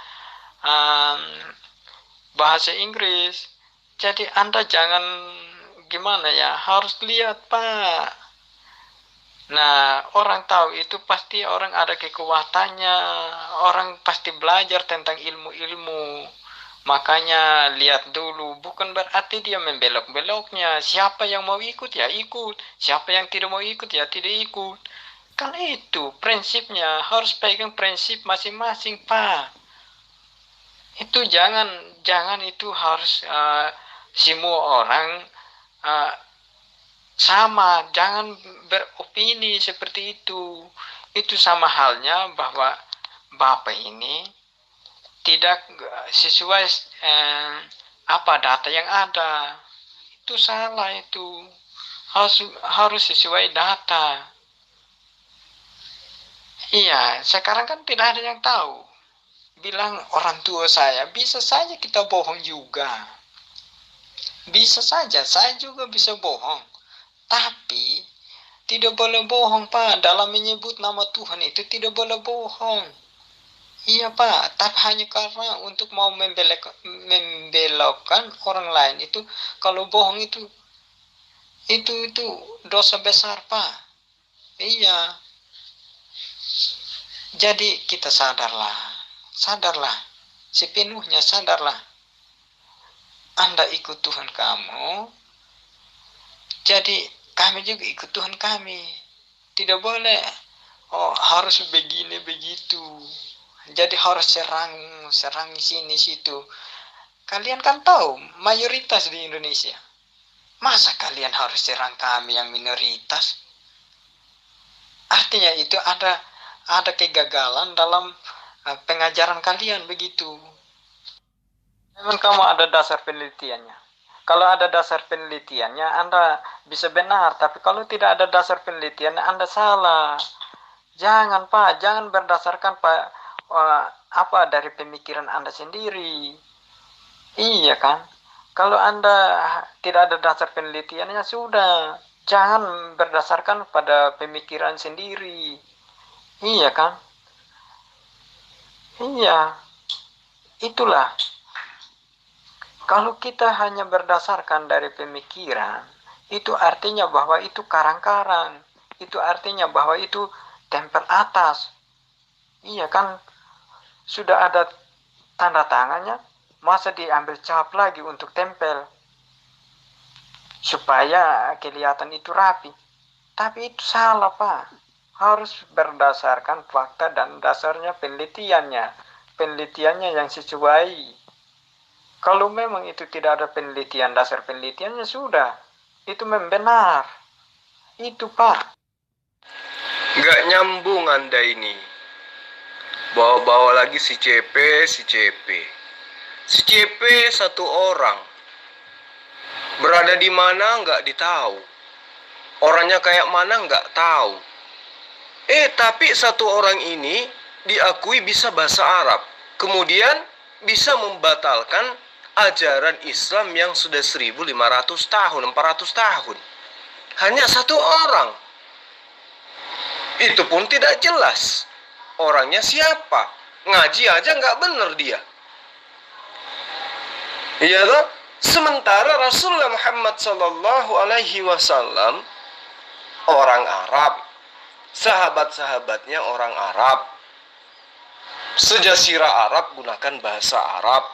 Inggris. Jadi Anda jangan gimana ya, harus lihat, Pak. Nah, orang tahu itu pasti orang ada kekuatannya, orang pasti belajar tentang ilmu-ilmu. Makanya lihat dulu, bukan berarti dia membelok-beloknya. Siapa yang mau ikut ya ikut, siapa yang tidak mau ikut ya tidak ikut. Kan itu prinsipnya, harus pegang prinsip masing-masing, Pak. Itu jangan itu harus semua orang sama, jangan beropini seperti itu. Itu sama halnya bahwa Bapak ini tidak sesuai data yang ada. Itu salah, itu harus sesuai data. Iya, sekarang kan tidak ada yang tahu. Bilang orang tua saya, bisa saja kita bohong juga. Bisa saja, saya juga bisa bohong. Tapi tidak boleh bohong, Pak. Dalam menyebut nama Tuhan itu tidak boleh bohong. Iya, Pak, tapi hanya karena untuk mau membelokkan orang lain itu, kalau bohong itu dosa besar, Pak. Iya. Jadi kita sadarlah, sepenuhnya sadarlah. Anda ikut Tuhan kamu, jadi kami juga ikut Tuhan kami. Tidak boleh, harus begini begitu. Jadi harus serang sini situ. Kalian kan tahu mayoritas di Indonesia. Masa kalian harus serang kami yang minoritas? Artinya itu ada kegagalan dalam pengajaran kalian begitu. Memang kamu ada dasar penelitiannya. Kalau ada dasar penelitiannya, Anda bisa benar. Tapi kalau tidak ada dasar penelitiannya, Anda salah. Jangan, Pak. Jangan berdasarkan dari pemikiran Anda sendiri. Iya kan? Kalau Anda tidak ada dasar penelitiannya, sudah. Jangan berdasarkan pada pemikiran sendiri. Iya kan? Iya. Itulah. Kalau kita hanya berdasarkan dari pemikiran, itu artinya bahwa itu karang-karang. Itu artinya bahwa itu tempel atas. Iya kan? Sudah ada tanda tangannya, masa diambil cap lagi untuk tempel supaya kelihatan itu rapi. Tapi itu salah, Pak. Harus berdasarkan fakta dan dasarnya penelitiannya yang sesuai. Kalau memang itu tidak ada penelitian, dasar penelitiannya, sudah, itu membenar. Itu, Pak. Nggak nyambung Anda ini. Bawa-bawa lagi si CP. Si CP satu orang Berada di mana nggak ditahu. Orangnya kayak mana nggak tahu. Tapi satu orang ini diakui bisa bahasa Arab. Kemudian bisa membatalkan ajaran Islam yang sudah 1500 tahun, 400 tahun. Hanya satu orang. Itu pun tidak jelas. Orangnya siapa? Ngaji aja nggak bener dia. Iya toh? Sementara Rasulullah Muhammad Sallallahu Alaihi Wasallam orang Arab, sahabat-sahabatnya orang Arab, sejazirah Arab gunakan bahasa Arab.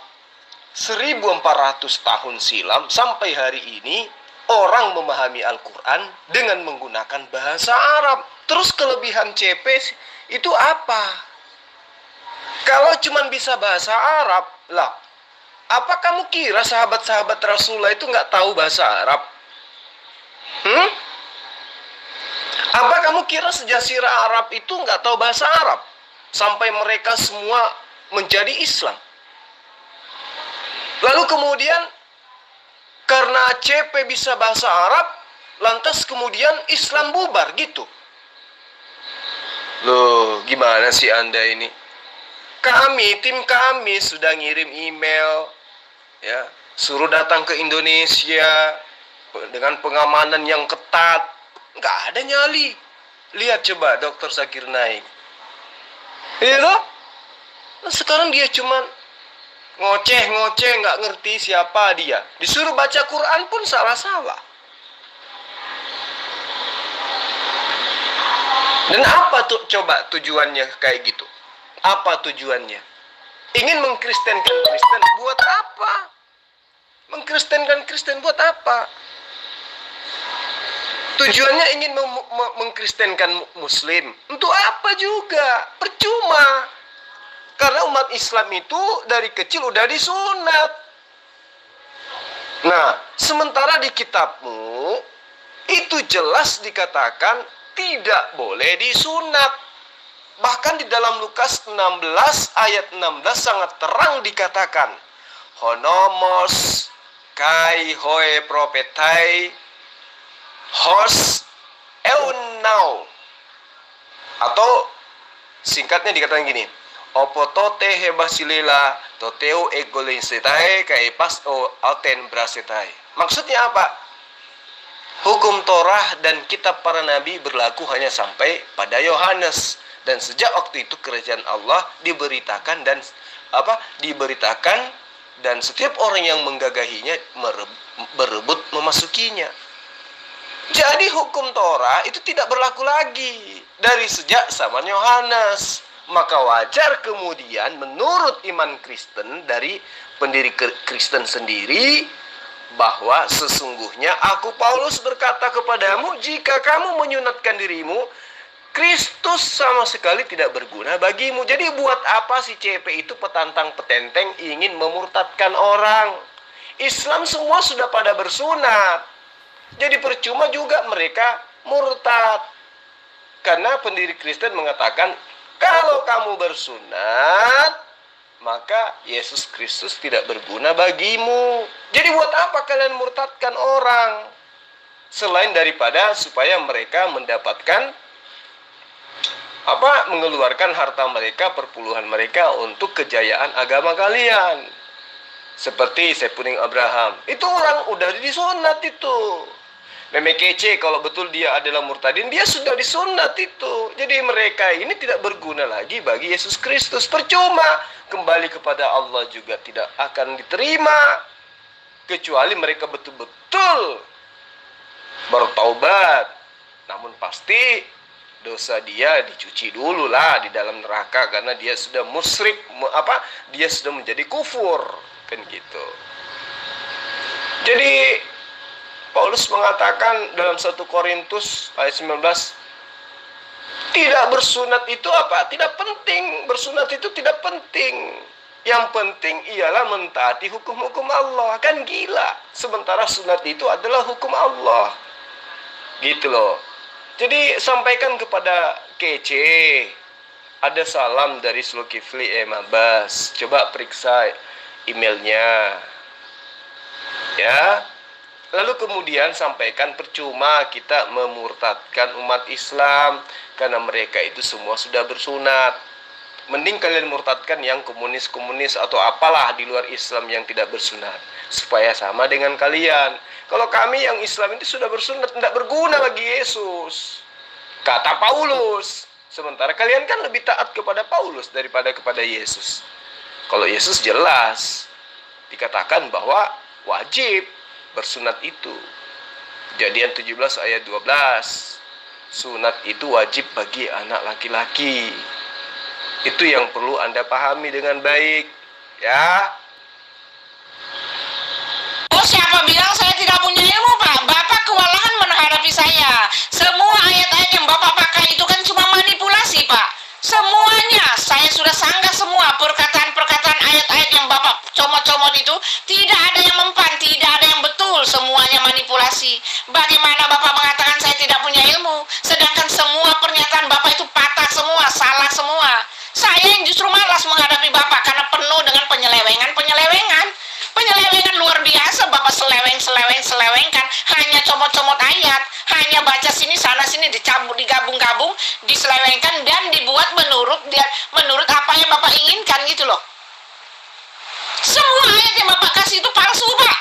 1400 tahun silam sampai hari ini orang memahami Al-Quran dengan menggunakan bahasa Arab. Terus kelebihan CP itu apa? Kalau cuma bisa bahasa Arab, lah, apa kamu kira sahabat-sahabat Rasulullah itu nggak tahu bahasa Arab? Apa kamu kira sejazirah Arab itu nggak tahu bahasa Arab? Sampai mereka semua menjadi Islam. Lalu kemudian karena CP bisa bahasa Arab, lantas kemudian Islam bubar gitu. Loh, gimana sih Anda ini? Tim kami sudah ngirim email, ya, suruh datang ke Indonesia dengan pengamanan yang ketat. Nggak ada nyali. Lihat coba Dr. Zakir Naik. Iya loh? Sekarang dia cuman ngoceh-ngoceh, nggak ngerti siapa dia. Disuruh baca Quran pun salah-salah. Dan apa tuh coba tujuannya kayak gitu? Apa tujuannya? Ingin mengkristenkan Kristen buat apa? Mengkristenkan Kristen buat apa? Tujuannya ingin mengkristenkan Muslim. Untuk apa juga? Percuma. Karena umat Islam itu dari kecil udah disunat. Nah, sementara di kitabmu itu jelas dikatakan tidak boleh disunat. Bahkan di dalam Lukas 16 ayat 16 sangat terang dikatakan, honomos kai hoe propetai hos eunau. Atau singkatnya dikatakan gini, opotote hebasilela toteu egolinsetai kai pas o auten brasetai. Maksudnya apa? Hukum Torah dan kitab para nabi berlaku hanya sampai pada Yohanes. Dan sejak waktu itu kerajaan Allah diberitakan dan setiap orang yang menggagahinya berebut memasukinya. Jadi hukum Torah itu tidak berlaku lagi dari sejak zaman Yohanes. Maka wajar kemudian menurut iman Kristen dari pendiri Kristen sendiri bahwa sesungguhnya aku Paulus berkata kepadamu, jika kamu menyunatkan dirimu, Kristus sama sekali tidak berguna bagimu. Jadi buat apa si CP itu petantang petenteng ingin memurtadkan orang? Islam semua sudah pada bersunat. Jadi percuma juga mereka murtad. Karena pendiri Kristen mengatakan, kalau kamu bersunat, maka Yesus Kristus tidak berguna bagimu. Jadi buat apa kalian murtadkan orang? Selain daripada supaya mereka mendapatkan mengeluarkan harta mereka, perpuluhan mereka untuk kejayaan agama kalian. Seperti Sepuning Abraham. Itu orang udah disunat itu. Meme kece kalau betul dia adalah murtadin, dia sudah disunat itu. Jadi mereka ini tidak berguna lagi bagi Yesus Kristus. Percuma. Kembali kepada Allah juga tidak akan diterima. Kecuali mereka betul-betul bertaubat. Namun pasti dosa dia dicuci dulu lah di dalam neraka karena dia sudah musyrik, dia sudah menjadi kufur, kan gitu. Jadi Paulus mengatakan dalam 1 Korintus ayat 19, tidak bersunat itu apa? Tidak penting, bersunat itu tidak penting. Yang penting ialah mentaati hukum-hukum Allah. Kan gila. Sementara sunat itu adalah hukum Allah. Gitu loh. Jadi sampaikan kepada kece, ada salam dari Zulkifli Abbas. Coba periksa emailnya, ya. Lalu kemudian sampaikan percuma kita memurtadkan umat Islam karena mereka itu semua sudah bersunat. Mending kalian murtadkan yang komunis-komunis atau apalah di luar Islam yang tidak bersunat, supaya sama dengan kalian. Kalau kami yang Islam itu sudah bersunat, tidak berguna bagi Yesus, kata Paulus. Sementara kalian kan lebih taat kepada Paulus daripada kepada Yesus. Kalau Yesus jelas dikatakan bahwa wajib bersunat itu. Kejadian 17 ayat 12. Sunat itu wajib bagi anak laki-laki. Itu yang perlu Anda pahami dengan baik, ya. Oh, siapa bilang saya tidak punya ilmu, Pak? Bapak kewalahan menghadapi saya. Semua ayat-ayat yang Bapak pakai itu kan cuma manipulasi, Pak. Semuanya, saya sudah sanggah semua perkataan-perkataan ayat-ayat yang Bapak comot-comot itu. Tidak ada yang mempan, tidak ada yang betul. Semuanya manipulasi. Bagaimana Bapak mengatakan saya tidak punya ilmu, sedangkan semua pernyataan Bapak itu patah semua, salah semua. Saya yang justru malas menghadapi Bapak karena penuh dengan penyelewengan luar biasa. Bapak selewengkan, hanya comot-comot ayat, hanya baca sini sana sini, dicabut, digabung-gabung, diselewengkan dan dibuat menurut apa yang Bapak inginkan gitu loh. Semua ayat yang Bapak kasih itu palsu, Pak.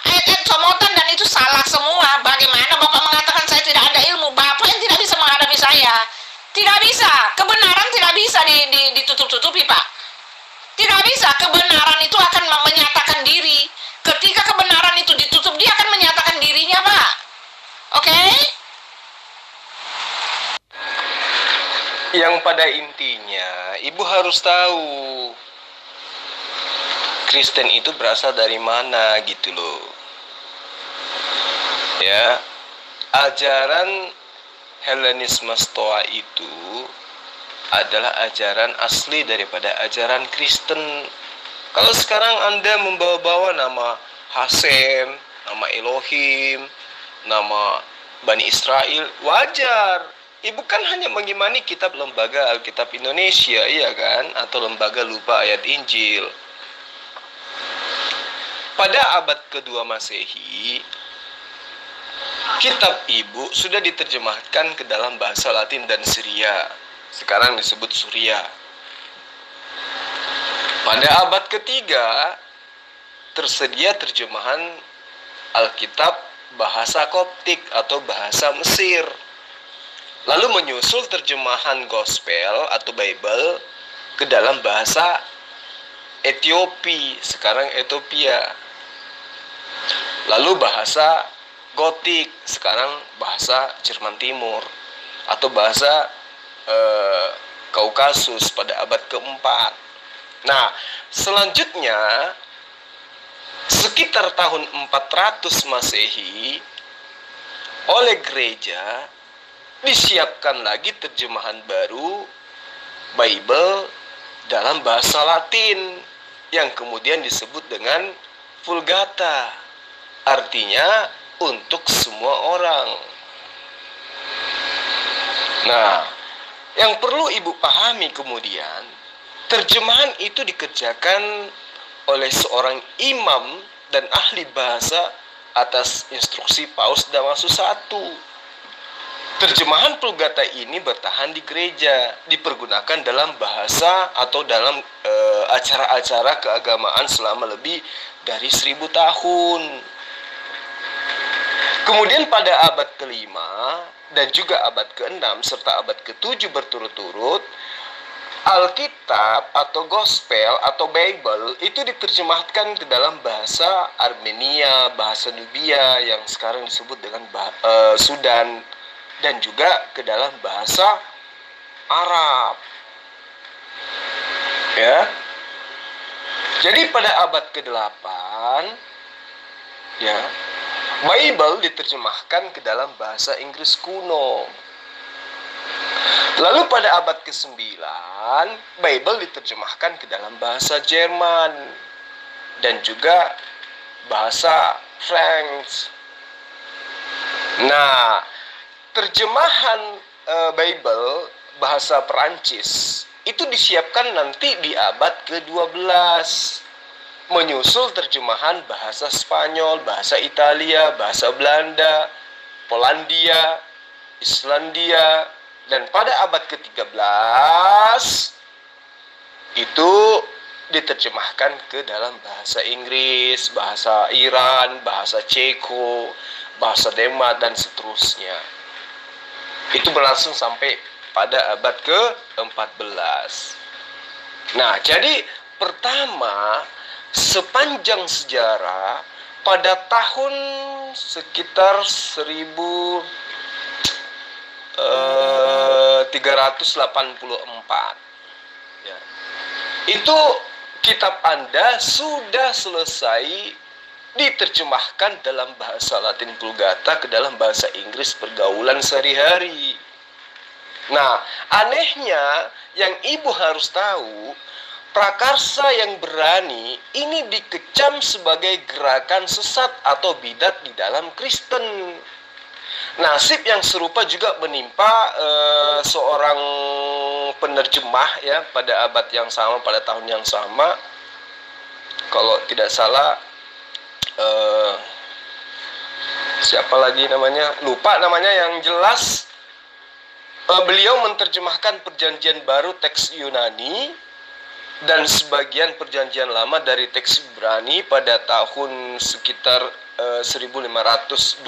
Ayat-ayat comotan dan itu salah semua. Bagaimana Bapak mengatakan saya tidak ada ilmu? Bapak yang tidak bisa menghadapi saya. Tidak bisa, kebenaran tidak bisa ditutup-tutupi, Pak. Tidak bisa, kebenaran itu akan menyatakan diri. Ketika kebenaran itu ditutup, dia akan menyatakan dirinya, Pak. Oke? Yang pada intinya, Ibu harus tahu Kristen itu berasal dari mana gitu loh. Ya, ajaran Helenisme Stoa itu adalah ajaran asli daripada ajaran Kristen. Kalau sekarang Anda membawa-bawa nama Hasem, nama Elohim, nama Bani Israel, wajar. Ibu kan hanya mengimani kitab lembaga Alkitab Indonesia, iya kan? Atau lembaga lupa ayat Injil. Pada abad kedua Masehi, kitab Ibu sudah diterjemahkan ke dalam bahasa Latin dan Syria. Sekarang disebut Suria. Pada abad ketiga, tersedia terjemahan Alkitab bahasa Koptik atau bahasa Mesir. Lalu menyusul terjemahan Gospel atau Bible ke dalam bahasa Etiopi, sekarang Ethiopia. Lalu bahasa Gotik, sekarang bahasa Jerman Timur, atau bahasa Kaukasus pada abad keempat. Nah, selanjutnya sekitar tahun 400 Masehi oleh gereja disiapkan lagi terjemahan baru Bible dalam bahasa Latin yang kemudian disebut dengan Vulgata, artinya untuk semua orang. Nah, yang perlu Ibu pahami kemudian, terjemahan itu dikerjakan oleh seorang imam dan ahli bahasa atas instruksi Paus Damasus I. Terjemahan Vulgata ini bertahan di gereja, dipergunakan dalam bahasa atau dalam acara-acara keagamaan selama lebih dari 1000 tahun. Kemudian pada abad ke-5 dan juga abad ke-6 serta abad ke-7 berturut-turut, Alkitab atau Gospel atau Bible itu diterjemahkan ke dalam bahasa Armenia, bahasa Nubia yang sekarang disebut dengan Sudan, dan juga ke dalam bahasa Arab. Ya. Jadi pada abad ke-8 ya, Bible diterjemahkan ke dalam bahasa Inggris kuno. Lalu pada abad ke-9, Bible diterjemahkan ke dalam bahasa Jerman dan juga bahasa French. Nah, terjemahan Bible bahasa Perancis itu disiapkan nanti di abad ke-12. menyusul terjemahan bahasa Spanyol, bahasa Italia, bahasa Belanda, Polandia, Islandia, dan pada abad ke-13 itu diterjemahkan ke dalam bahasa Inggris, bahasa Iran, bahasa Ceko, bahasa Denmark, dan seterusnya. Itu berlangsung sampai pada abad ke-14. Nah, jadi pertama, sepanjang sejarah pada tahun sekitar 1384 ya, itu kitab Anda sudah selesai diterjemahkan dalam bahasa Latin Vulgata ke dalam bahasa Inggris pergaulan sehari-hari. Nah, anehnya yang ibu harus tahu, prakarsa yang berani ini dikecam sebagai gerakan sesat atau bidat di dalam Kristen. Nasib yang serupa juga menimpa seorang penerjemah ya pada abad yang sama, pada tahun yang sama. Kalau tidak salah, siapa lagi namanya? Lupa namanya, yang jelas beliau menerjemahkan Perjanjian Baru teks Yunani dan sebagian Perjanjian Lama dari teks Ibrani pada tahun sekitar 1526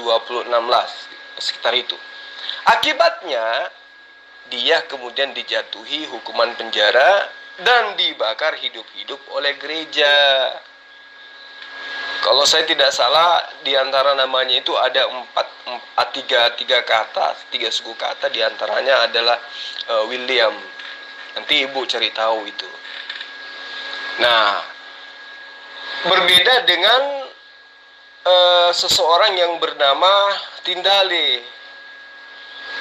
lah, sekitar itu. Akibatnya dia kemudian dijatuhi hukuman penjara dan dibakar hidup-hidup oleh gereja. Kalau saya tidak salah, di antara namanya itu ada tiga kata, tiga suku kata, di antaranya adalah William. Nanti ibu cari tahu itu. Nah, berbeda dengan seseorang yang bernama Tindale.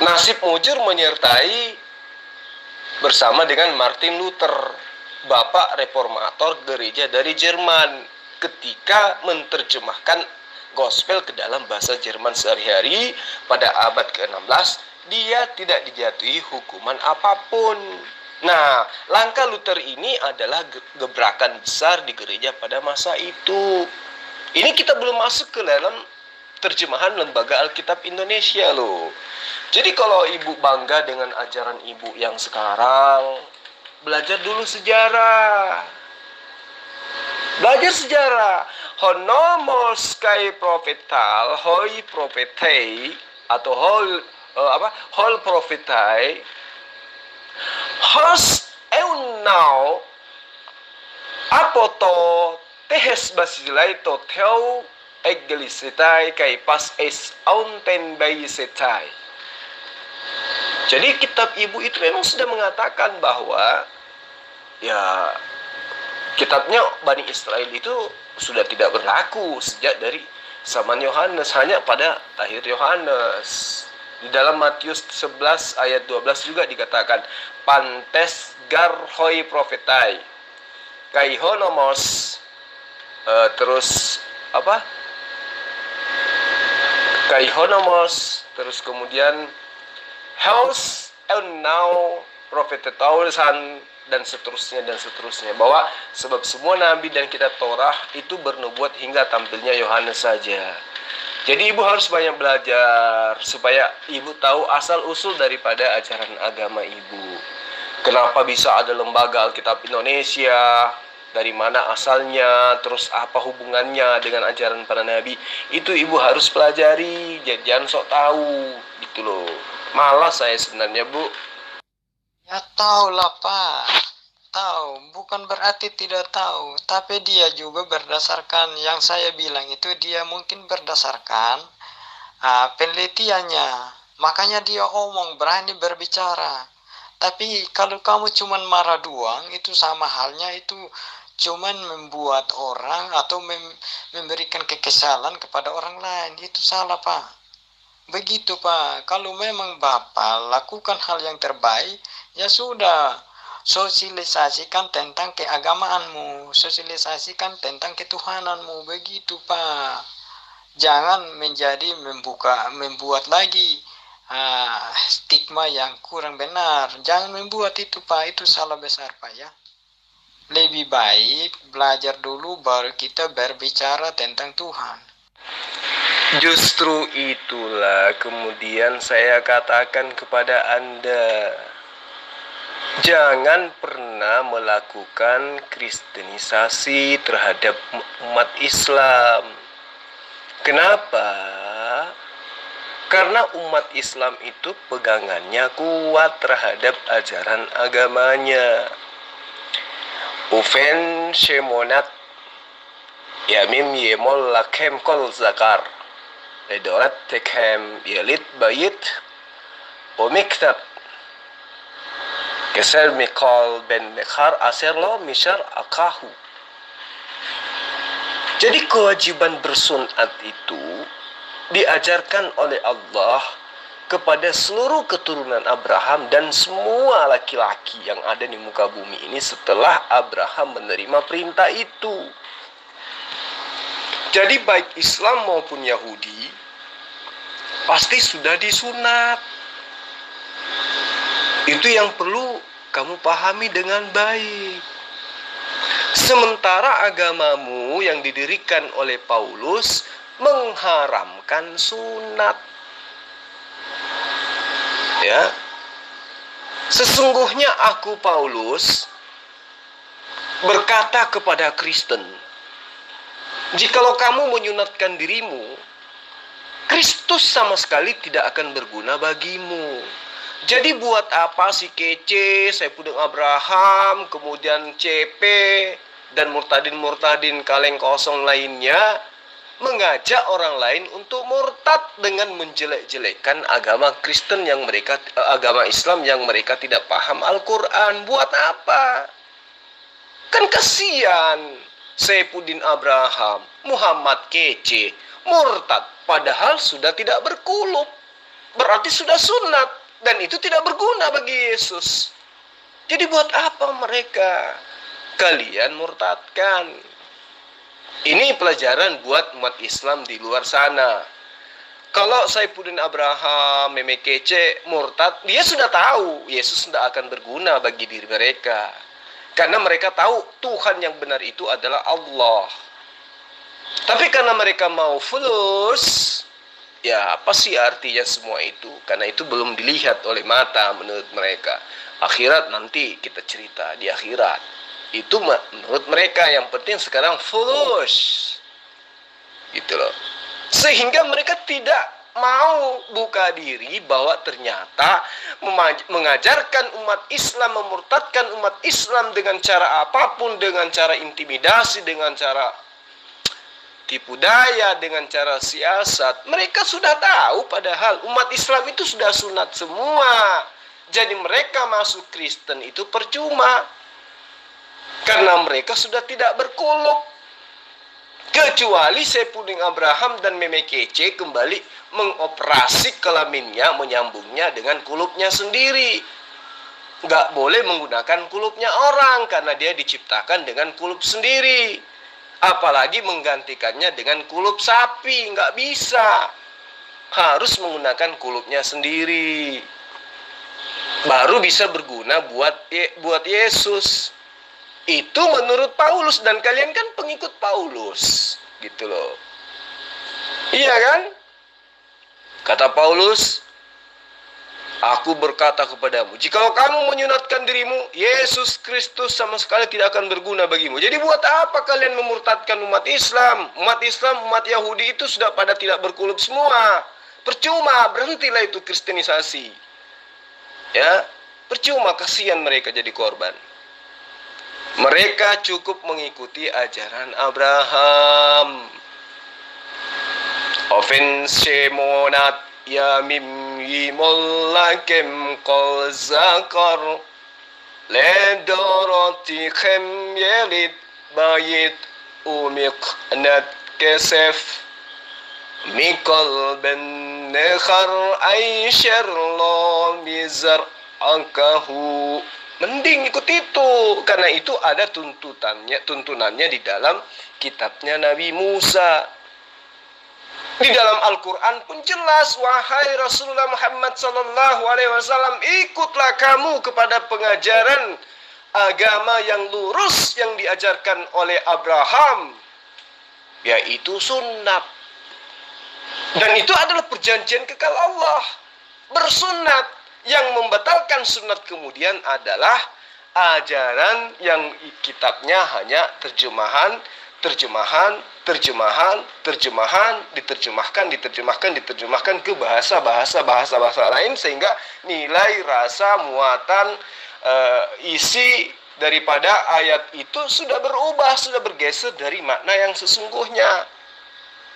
Nasib mujur menyertai bersama dengan Martin Luther, bapak reformator gereja dari Jerman, ketika menerjemahkan gospel ke dalam bahasa Jerman sehari-hari pada abad ke-16. Dia tidak dijatuhi hukuman apapun. Nah, langkah Luther ini adalah gebrakan besar di gereja pada masa itu. Ini kita belum masuk ke dalam terjemahan Lembaga Alkitab Indonesia loh. Jadi kalau ibu bangga dengan ajaran ibu yang sekarang, belajar dulu sejarah. Belajar sejarah. Honomos kai profetal, hoi profetei, atau hol profetai, hos eunau, apoto tehes basilai to theo egelisetai kai pas es aunten bayi setai. Jadi kitab ibu itu memang sudah mengatakan bahwa ya kitabnya Bani Israel itu sudah tidak berlaku sejak dari zaman Yohanes, hanya pada akhir Yohanes. Di dalam Matius 11 ayat 12 juga dikatakan pantes garhoi profetai kaihonomos, terus apa? Kaihonomos, terus kemudian Heus now profetetaulsan, dan seterusnya dan seterusnya, bahwa sebab semua nabi dan kitab Torah itu bernubuat hingga tampilnya Yohanes saja. Jadi ibu harus banyak belajar supaya ibu tahu asal usul daripada ajaran agama ibu. Kenapa bisa ada Lembaga Alkitab Indonesia, dari mana asalnya, terus apa hubungannya dengan ajaran para nabi, itu ibu harus pelajari, jangan sok tahu gitu loh. Malas saya sebenarnya, Bu. Ya tahu lah Pak, tahu, bukan berarti tidak tahu, tapi dia juga berdasarkan yang saya bilang itu, dia mungkin berdasarkan penelitiannya, makanya dia omong, berani berbicara. Tapi kalau kamu cuman marah doang, itu sama halnya itu cuman membuat orang atau memberikan kekesalan kepada orang lain, itu salah Pak. Begitu Pak, kalau memang Bapak lakukan hal yang terbaik, ya sudah, sosialisasikan tentang keagamaanmu, sosialisasikan tentang ketuhananmu, begitu Pak. Jangan menjadi membuat lagi stigma yang kurang benar. Jangan membuat itu Pak, itu salah besar Pak ya. Lebih baik belajar dulu baru kita berbicara tentang Tuhan. Justru itulah kemudian saya katakan kepada Anda, jangan pernah melakukan kristenisasi terhadap umat Islam. Kenapa? Karena umat Islam itu pegangannya kuat terhadap ajaran agamanya. Ufen shemonat yamim yemol lakem kol zakar ledorat tekhem yelit bayit omiktab keser mikol ben mekhar aserlo mishar akahu. Jadi kewajiban bersunat itu diajarkan oleh Allah kepada seluruh keturunan Abraham dan semua laki-laki yang ada di muka bumi ini setelah Abraham menerima perintah itu. Jadi baik Islam maupun Yahudi pasti sudah disunat. Itu yang perlu kamu pahami dengan baik. Sementara agamamu yang didirikan oleh Paulus mengharamkan sunat. Ya. Sesungguhnya aku Paulus berkata kepada Kristen, jikalau kamu menyunatkan dirimu, Kristus sama sekali tidak akan berguna bagimu. Jadi buat apa si kece, Saipudin Abraham, kemudian CP, dan murtadin-murtadin kaleng kosong lainnya mengajak orang lain untuk murtad dengan menjelek-jelekkan agama Kristen yang mereka, agama Islam yang mereka tidak paham Al-Quran. Buat apa? Kan kasihan Saipudin Abraham, Muhammad kece, murtad, padahal sudah tidak berkulub, berarti sudah sunat, dan itu tidak berguna bagi Yesus. Jadi buat apa mereka kalian murtadkan? Ini pelajaran buat umat Islam di luar sana. Kalau Saipudin Abraham, meme kece, murtad, dia sudah tahu Yesus tidak akan berguna bagi diri mereka. Karena mereka tahu Tuhan yang benar itu adalah Allah. Tapi karena mereka mau fulus, ya apa sih artinya semua itu? Karena itu belum dilihat oleh mata menurut mereka. Akhirat nanti kita cerita di akhirat. Itu menurut mereka yang penting sekarang fulus. Gitu loh. Sehingga mereka tidak mau buka diri bahwa ternyata mengajarkan umat Islam, memurtadkan umat Islam dengan cara apapun, dengan cara intimidasi, dengan cara tipu daya, dengan cara siasat, mereka sudah tahu padahal umat Islam itu sudah sunat semua. Jadi mereka masuk Kristen itu percuma, karena mereka sudah tidak berkulub. Kecuali Saipudin Abraham dan meme kece kembali mengoperasi kelaminnya, menyambungnya dengan kulubnya sendiri. Nggak boleh menggunakan kulubnya orang, karena dia diciptakan dengan kulub sendiri. Apalagi menggantikannya dengan kulub sapi, nggak bisa. Harus menggunakan kulubnya sendiri. Baru bisa berguna buat Yesus. Itu menurut Paulus, dan kalian kan pengikut Paulus, gitu loh. Iya kan? Kata Paulus, aku berkata kepadamu, jikalau kamu menyunatkan dirimu, Yesus Kristus sama sekali tidak akan berguna bagimu. Jadi buat apa kalian memurtadkan umat Islam? Umat Islam, umat Yahudi itu sudah pada tidak berkulub semua. Percuma, berhentilah itu kristenisasi. Ya, percuma, kasihan mereka jadi korban. Mereka cukup mengikuti ajaran Abraham. Offense monat ya mim yimollakem kol zakar ledoroti khem yelit bayit umik nat kesef mikol ben nekhar aisyar lo mizar angkahu. Mending ikut itu, karena itu ada tuntunannya di dalam kitabnya Nabi Musa. Di dalam Al-Quran pun jelas, wahai Rasulullah Muhammad SAW, ikutlah kamu kepada pengajaran agama yang lurus yang diajarkan oleh Abraham, yaitu sunnat. Dan itu adalah perjanjian kekal Allah. Bersunat. Yang membatalkan sunat kemudian adalah ajaran yang kitabnya hanya terjemahan, diterjemahkan ke bahasa lain, sehingga nilai, rasa, muatan, isi daripada ayat itu sudah berubah, sudah bergeser dari makna yang sesungguhnya.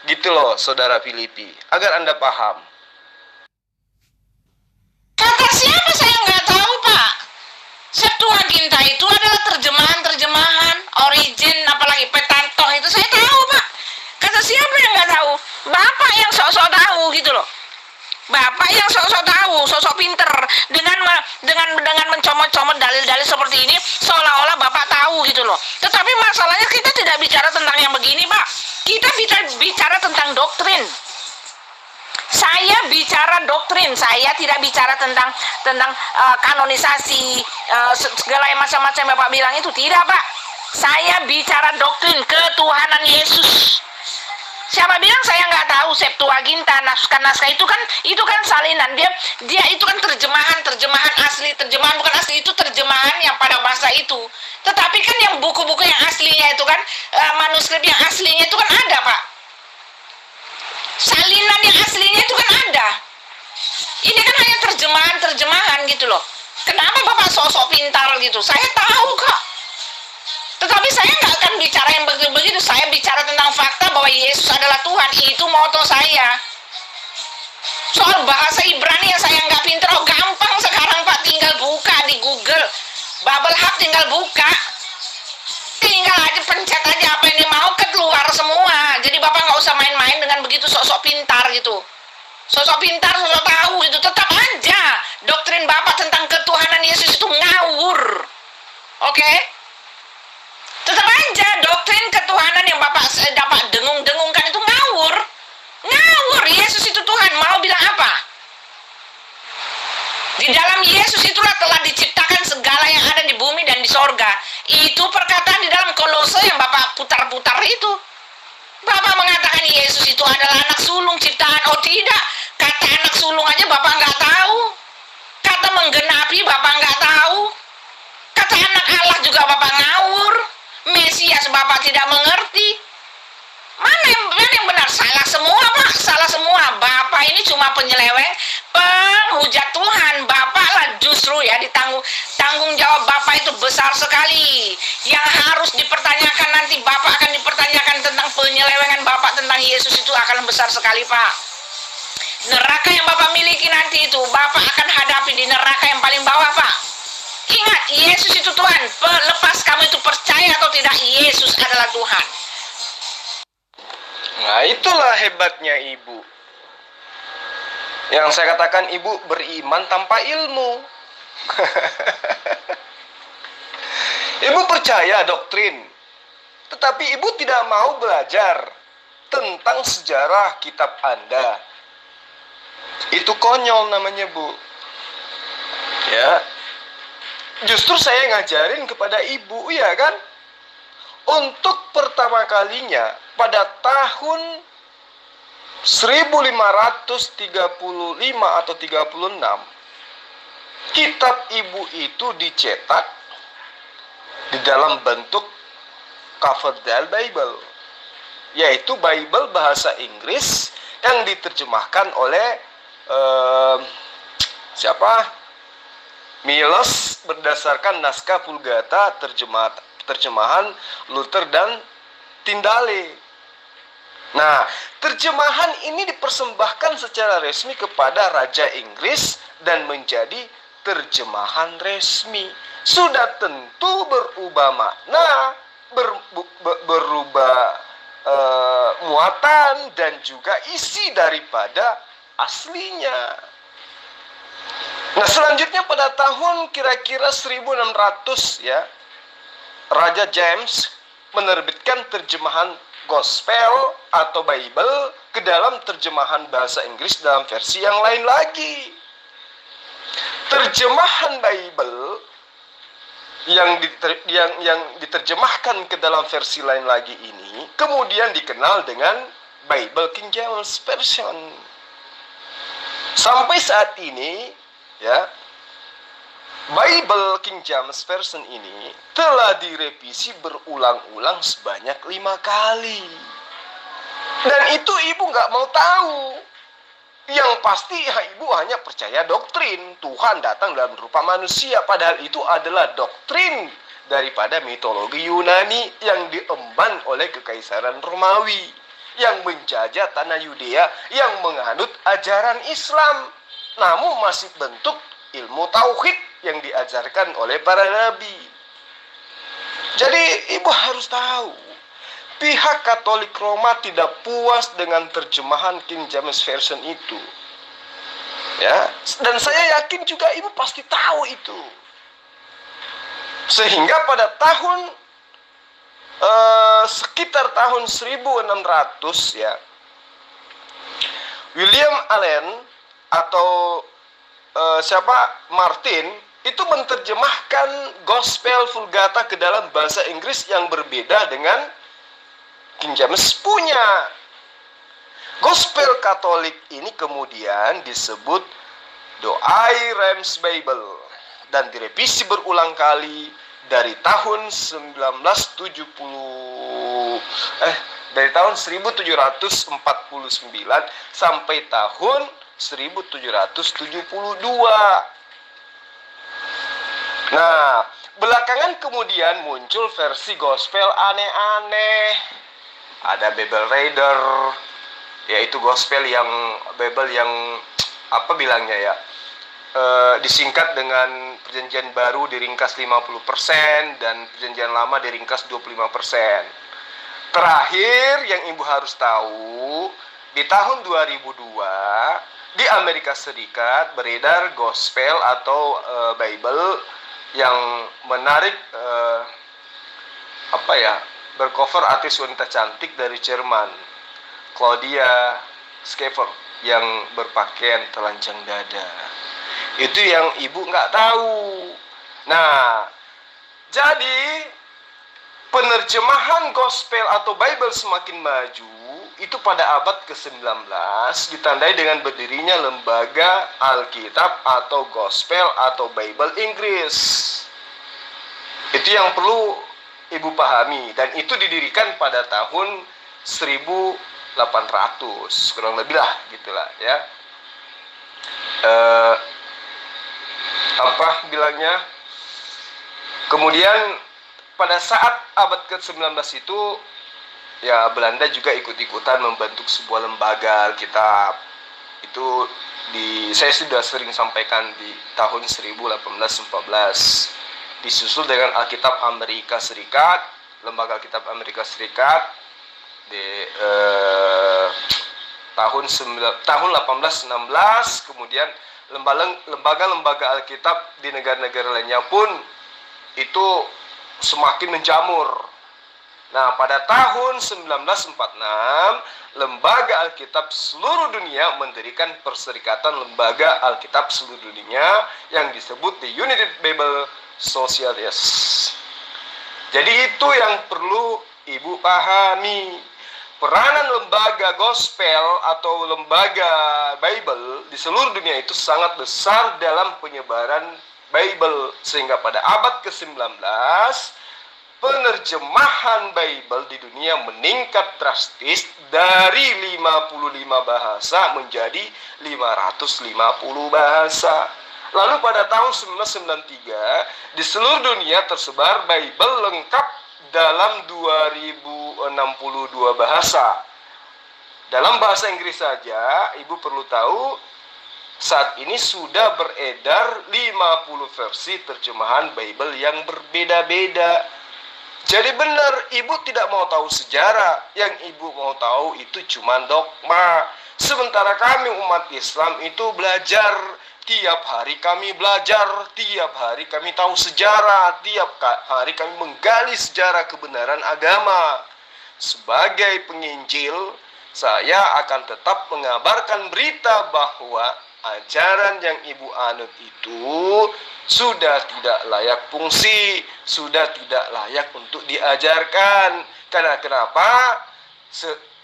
Gitu loh, saudara Filipi, agar Anda paham. Kata siapa saya nggak tahu, Pak. Septuaginta itu adalah terjemahan, origin, apalagi Petantoh itu saya tahu, Pak. Kata siapa yang nggak tahu? Bapak yang sok-sok tahu gitu loh. Bapak yang sok-sok tahu, sok-sok pinter dengan mencomot-comot dalil-dalil seperti ini, seolah-olah Bapak tahu gitu loh. Tetapi masalahnya kita tidak bicara tentang yang begini, Pak. Kita bicara tentang doktrin. Saya bicara doktrin, saya tidak bicara tentang kanonisasi, segala yang macam-macam Bapak bilang itu, tidak, Pak. Saya bicara doktrin ketuhanan Yesus. Siapa bilang saya nggak tahu Septuaginta, naskah itu kan salinan, dia itu kan terjemahan asli, terjemahan bukan asli, itu terjemahan yang pada bahasa itu. Tetapi kan yang buku-buku yang aslinya itu kan, manuskrip yang aslinya itu kan ada, Pak. Salinan yang aslinya itu kan ada. Ini kan hanya terjemahan gitu loh. Kenapa Bapak sok-sok pintar gitu? Saya tahu kok. Tetapi saya nggak akan bicara yang begitu. Saya bicara tentang fakta bahwa Yesus adalah Tuhan. Itu moto saya. Soal bahasa Ibrani yang saya nggak pintar, oh gampang sekarang, Pak. Tinggal buka di Google. Bubble Hub tinggal buka. Tinggal aja pencet aja apa yang mau, keluar semua. Jadi Bapak nggak usah main-main dengan begitu sok-sok pintar gitu. Sok-sok pintar, sok-sok tahu gitu. Tetap aja doktrin Bapak tentang ketuhanan Yesus itu ngawur. Oke? Tetap aja doktrin ketuhanan yang Bapak dapat dengung-dengungkan itu ngawur. Ngawur. Yesus itu Tuhan. Mau bilang apa? Di dalam Yesus itulah telah diciptakan segala yang ada di bumi dan di sorga. Itu perkataan di dalam Kolose yang Bapak putar-putar itu. Bapak mengatakan Yesus itu adalah anak sulung ciptaan. Oh tidak, kata anak sulung aja Bapak nggak tahu. Kata menggenapi Bapak nggak tahu. Kata anak Allah juga Bapak ngawur. Mesias Bapak tidak mengerti. Mana yang benar? Salah semua, Pak. Salah semua. Bapak ini cuma penyeleweng, penghujat Tuhan. Bapak lah justru ya tanggung jawab Bapak itu besar sekali. Yang harus dipertanyakan nanti, Bapak akan dipertanyakan tentang penyelewengan Bapak tentang Yesus itu akan besar sekali, Pak. Neraka yang Bapak miliki nanti itu, Bapak akan hadapi di neraka yang paling bawah, Pak. Ingat, Yesus itu Tuhan. Lepas kamu itu percaya atau tidak, Yesus adalah Tuhan. Nah, itulah hebatnya ibu. Yang saya katakan ibu beriman tanpa ilmu. Ibu percaya doktrin, tetapi ibu tidak mau belajar tentang sejarah kitab Anda. Itu konyol namanya, Bu. Ya. Justru saya ngajarin kepada ibu, ya kan? Untuk pertama kalinya pada tahun 1535 atau 36, kitab ibu itu dicetak di dalam bentuk cover Bible, yaitu Bible bahasa Inggris yang diterjemahkan oleh Miles berdasarkan naskah Vulgata terjemahan Luther dan Tyndale. Nah, terjemahan ini dipersembahkan secara resmi kepada Raja Inggris dan menjadi terjemahan resmi. Sudah tentu berubah makna, berubah muatan dan juga isi daripada aslinya. Nah, selanjutnya pada tahun kira-kira 1600 ya, Raja James menerbitkan terjemahan Gospel atau Bible ke dalam terjemahan bahasa Inggris dalam versi yang lain lagi. Terjemahan Bible yang diterjemahkan ke dalam versi lain lagi ini kemudian dikenal dengan Bible King James Version. Sampai saat ini, ya, Bible King James Version ini telah direvisi berulang-ulang sebanyak 5 kali. Dan itu ibu nggak mau tahu. Yang pasti ibu hanya percaya doktrin Tuhan datang dalam rupa manusia. Padahal itu adalah doktrin daripada mitologi Yunani yang diemban oleh Kekaisaran Romawi, yang menjajah tanah Yudea, yang menganut ajaran Islam, namun masih bentuk ilmu tauhid yang diajarkan oleh para nabi. Jadi ibu harus tahu, pihak Katolik Roma tidak puas dengan terjemahan King James Version itu. Ya, dan saya yakin juga ibu pasti tahu itu. Sehingga pada sekitar tahun 1600, ya, William Allen atau Martin itu menerjemahkan Gospel Vulgata ke dalam bahasa Inggris yang berbeda dengan King James punya. Gospel Katolik ini kemudian disebut Douay Rheims Bible dan direvisi berulang kali dari tahun 1749 sampai tahun 1772. Nah, belakangan kemudian muncul versi gospel aneh-aneh. Ada Bible Reader, yaitu gospel yang Bible yang apa bilangnya ya, disingkat dengan Perjanjian Baru diringkas 50% dan Perjanjian Lama diringkas 25%. Terakhir yang ibu harus tahu, di tahun 2002 di Amerika Serikat beredar gospel atau Bible yang menarik bercover artis wanita cantik dari Jerman, Claudia Schiffer, yang berpakaian telanjang dada. Itu yang ibu nggak tahu. Nah, jadi penerjemahan gospel atau Bible semakin maju itu pada abad ke-19 ditandai dengan berdirinya lembaga Alkitab atau Gospel atau Bible Inggris. Itu yang perlu ibu pahami, dan itu didirikan pada tahun 1800 kurang lebih lah gitulah ya. Kemudian pada saat abad ke-19 itu ya Belanda juga ikut-ikutan membentuk sebuah lembaga Alkitab. Itu saya sudah sering sampaikan di tahun 1814. Disusul dengan Alkitab Amerika Serikat, Lembaga Alkitab Amerika Serikat di tahun 1816. Kemudian lembaga-lembaga Alkitab di negara-negara lainnya pun itu semakin menjamur. Nah, pada tahun 1946, Lembaga Alkitab Seluruh Dunia mendirikan Perserikatan Lembaga Alkitab Seluruh Dunia yang disebut The United Bible Societies. Jadi itu yang perlu ibu pahami. Peranan lembaga gospel atau lembaga Bible di seluruh dunia itu sangat besar dalam penyebaran Bible. Sehingga pada abad ke-19, penerjemahan Bible di dunia meningkat drastis dari 55 bahasa menjadi 550 bahasa. Lalu pada tahun 1993 di seluruh dunia tersebar Bible lengkap dalam 2062 bahasa. Dalam bahasa Inggris saja, ibu perlu tahu saat ini sudah beredar 50 versi terjemahan Bible yang berbeda-beda. Jadi benar, ibu tidak mau tahu sejarah. Yang ibu mau tahu itu cuma dogma. Sementara kami umat Islam itu belajar. Tiap hari kami belajar, tiap hari kami tahu sejarah, tiap hari kami menggali sejarah kebenaran agama. Sebagai penginjil, saya akan tetap mengabarkan berita bahwa ajaran yang ibu anut itu sudah tidak layak fungsi, sudah tidak layak untuk diajarkan. Karena kenapa?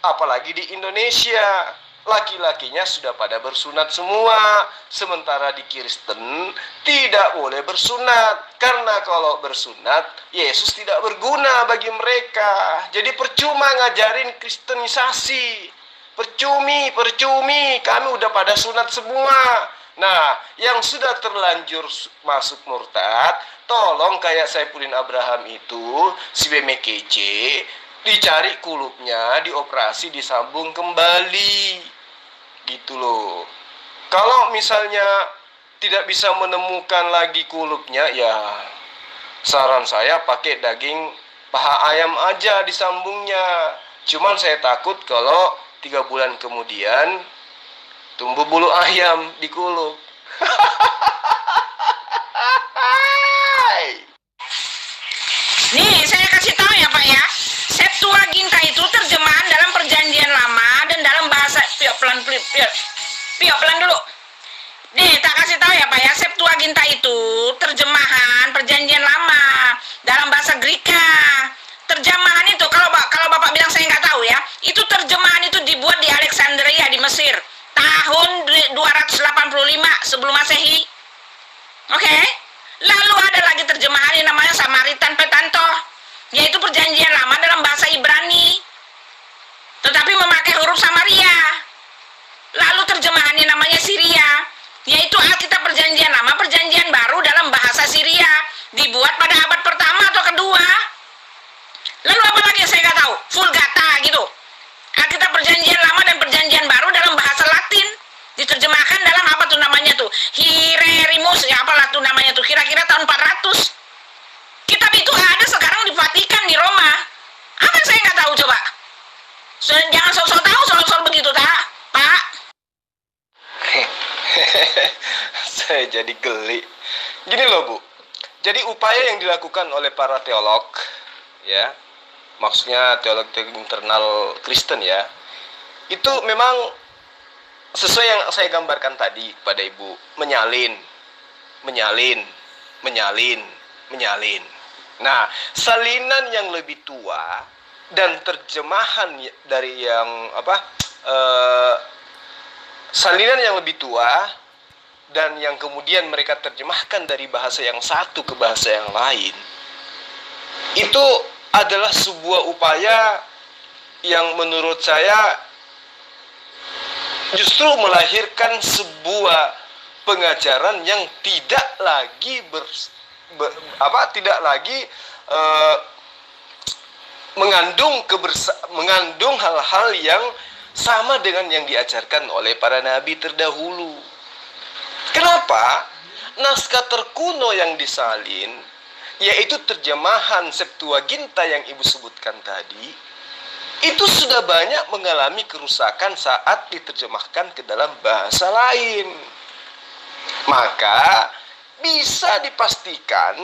Apalagi di Indonesia, laki-lakinya sudah pada bersunat semua, sementara di Kristen tidak boleh bersunat. Karena kalau bersunat, Yesus tidak berguna bagi mereka. Jadi percuma ngajarin kristenisasi. Percumi, kami udah pada sunat semua. Nah, yang sudah terlanjur masuk murtad, tolong kayak Saipudin Abraham itu, si BMKC, dicari kulupnya, dioperasi, disambung kembali. Gitu loh. Kalau misalnya tidak bisa menemukan lagi kulupnya, ya saran saya pakai daging paha ayam aja disambungnya. Cuman saya takut kalau 3 bulan kemudian tumbuh bulu ayam di kulup. Nih, saya kasih tahu ya Pak ya. Septuaginta itu terjemahan dalam Perjanjian Lama dan dalam bahasa pelan dulu. Nih, tak kasih tahu ya Pak ya. Septuaginta itu terjemahan Perjanjian Lama dalam bahasa Greka. Terjemahan itu kalau Bapak bilang saya nggak tahu ya, itu terjemahan itu dibuat di Alexandria di Mesir tahun 285 sebelum Masehi. Oke? Lalu ada lagi terjemahan yang namanya Samaritan Petanto, yaitu Perjanjian Lama dalam bahasa Ibrani, tetapi memakai huruf Samaria. Lalu terjemahan yang namanya Syria, yaitu Alkitab Perjanjian Lama, Perjanjian Baru dalam bahasa Syria, dibuat pada abad pertama atau kedua. Lalu apa lagi yang saya nggak tahu? Vulgata gitu. Alkitab Perjanjian Lama dan Perjanjian Baru dalam bahasa Latin, diterjemahkan dalam apa tuh namanya tuh? Hieronymus, ya apalah tuh namanya tuh, kira-kira tahun 400. Kitab itu ada sekarang di Vatikan di Roma. Apa yang saya nggak tahu coba? Jangan sok-sok tahu soal begitu, tak, Pak? Saya jadi geli. Gini loh Bu, jadi upaya yang dilakukan oleh para teolog, ya, maksudnya teolog internal Kristen ya, itu memang sesuai yang saya gambarkan tadi pada Ibu, menyalin. Nah, salinan yang lebih tua dan terjemahan dari yang salinan yang lebih tua dan yang kemudian mereka terjemahkan dari bahasa yang satu ke bahasa yang lain, itu adalah sebuah upaya yang menurut saya justru melahirkan sebuah pengajaran yang tidak lagi mengandung hal-hal yang sama dengan yang diajarkan oleh para nabi terdahulu. Kenapa? Naskah terkuno yang disalin, yaitu terjemahan Septuaginta yang Ibu sebutkan tadi, itu sudah banyak mengalami kerusakan saat diterjemahkan ke dalam bahasa lain. Maka bisa dipastikan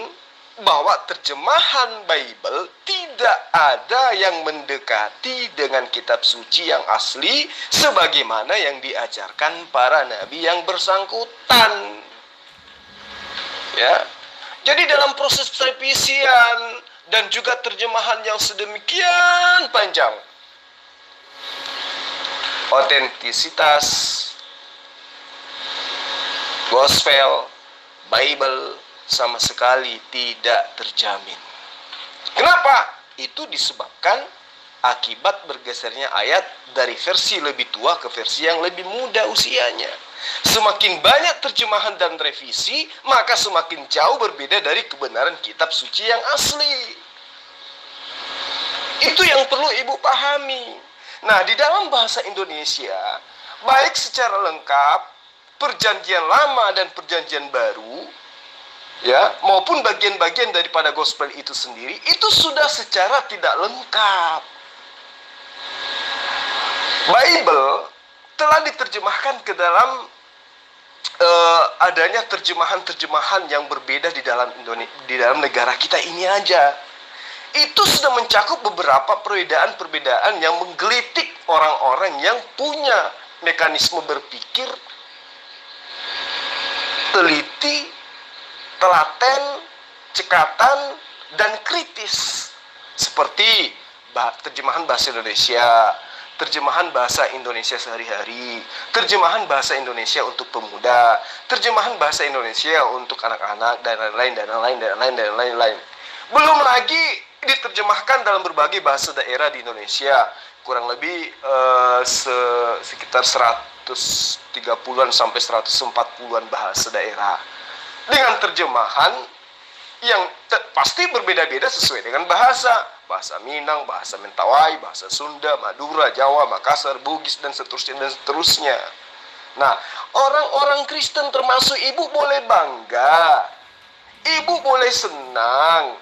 bahwa terjemahan Bible tidak ada yang mendekati dengan kitab suci yang asli sebagaimana yang diajarkan para nabi yang bersangkutan. Ya. Jadi dalam proses revisian dan juga terjemahan yang sedemikian panjang, otentisitas Gospel Bible sama sekali tidak terjamin. Kenapa? Itu disebabkan akibat bergesernya ayat dari versi lebih tua ke versi yang lebih muda usianya. Semakin banyak terjemahan dan revisi, maka semakin jauh berbeda dari kebenaran kitab suci yang asli. Itu yang perlu Ibu pahami. Nah, di dalam bahasa Indonesia, baik secara lengkap Perjanjian Lama dan Perjanjian Baru, ya, maupun bagian-bagian daripada gospel itu sendiri, itu sudah secara tidak lengkap. Bible telah diterjemahkan ke dalam adanya terjemahan-terjemahan yang berbeda di dalam negara kita ini aja. Itu sudah mencakup beberapa perbedaan-perbedaan yang menggelitik orang-orang yang punya mekanisme berpikir teliti, telaten, cekatan, dan kritis. Seperti terjemahan bahasa Indonesia, terjemahan bahasa Indonesia sehari-hari, terjemahan bahasa Indonesia untuk pemuda, terjemahan bahasa Indonesia untuk anak-anak, dan lain-lain. Belum lagi diterjemahkan dalam berbagai bahasa daerah di Indonesia, kurang lebih sekitar 130-an sampai 140-an bahasa daerah. Dengan terjemahan yang pasti berbeda-beda sesuai dengan bahasa Minang, bahasa Mentawai, bahasa Sunda, Madura, Jawa, Makassar, Bugis, dan seterusnya. Nah, orang-orang Kristen termasuk ibu boleh bangga, ibu boleh senang,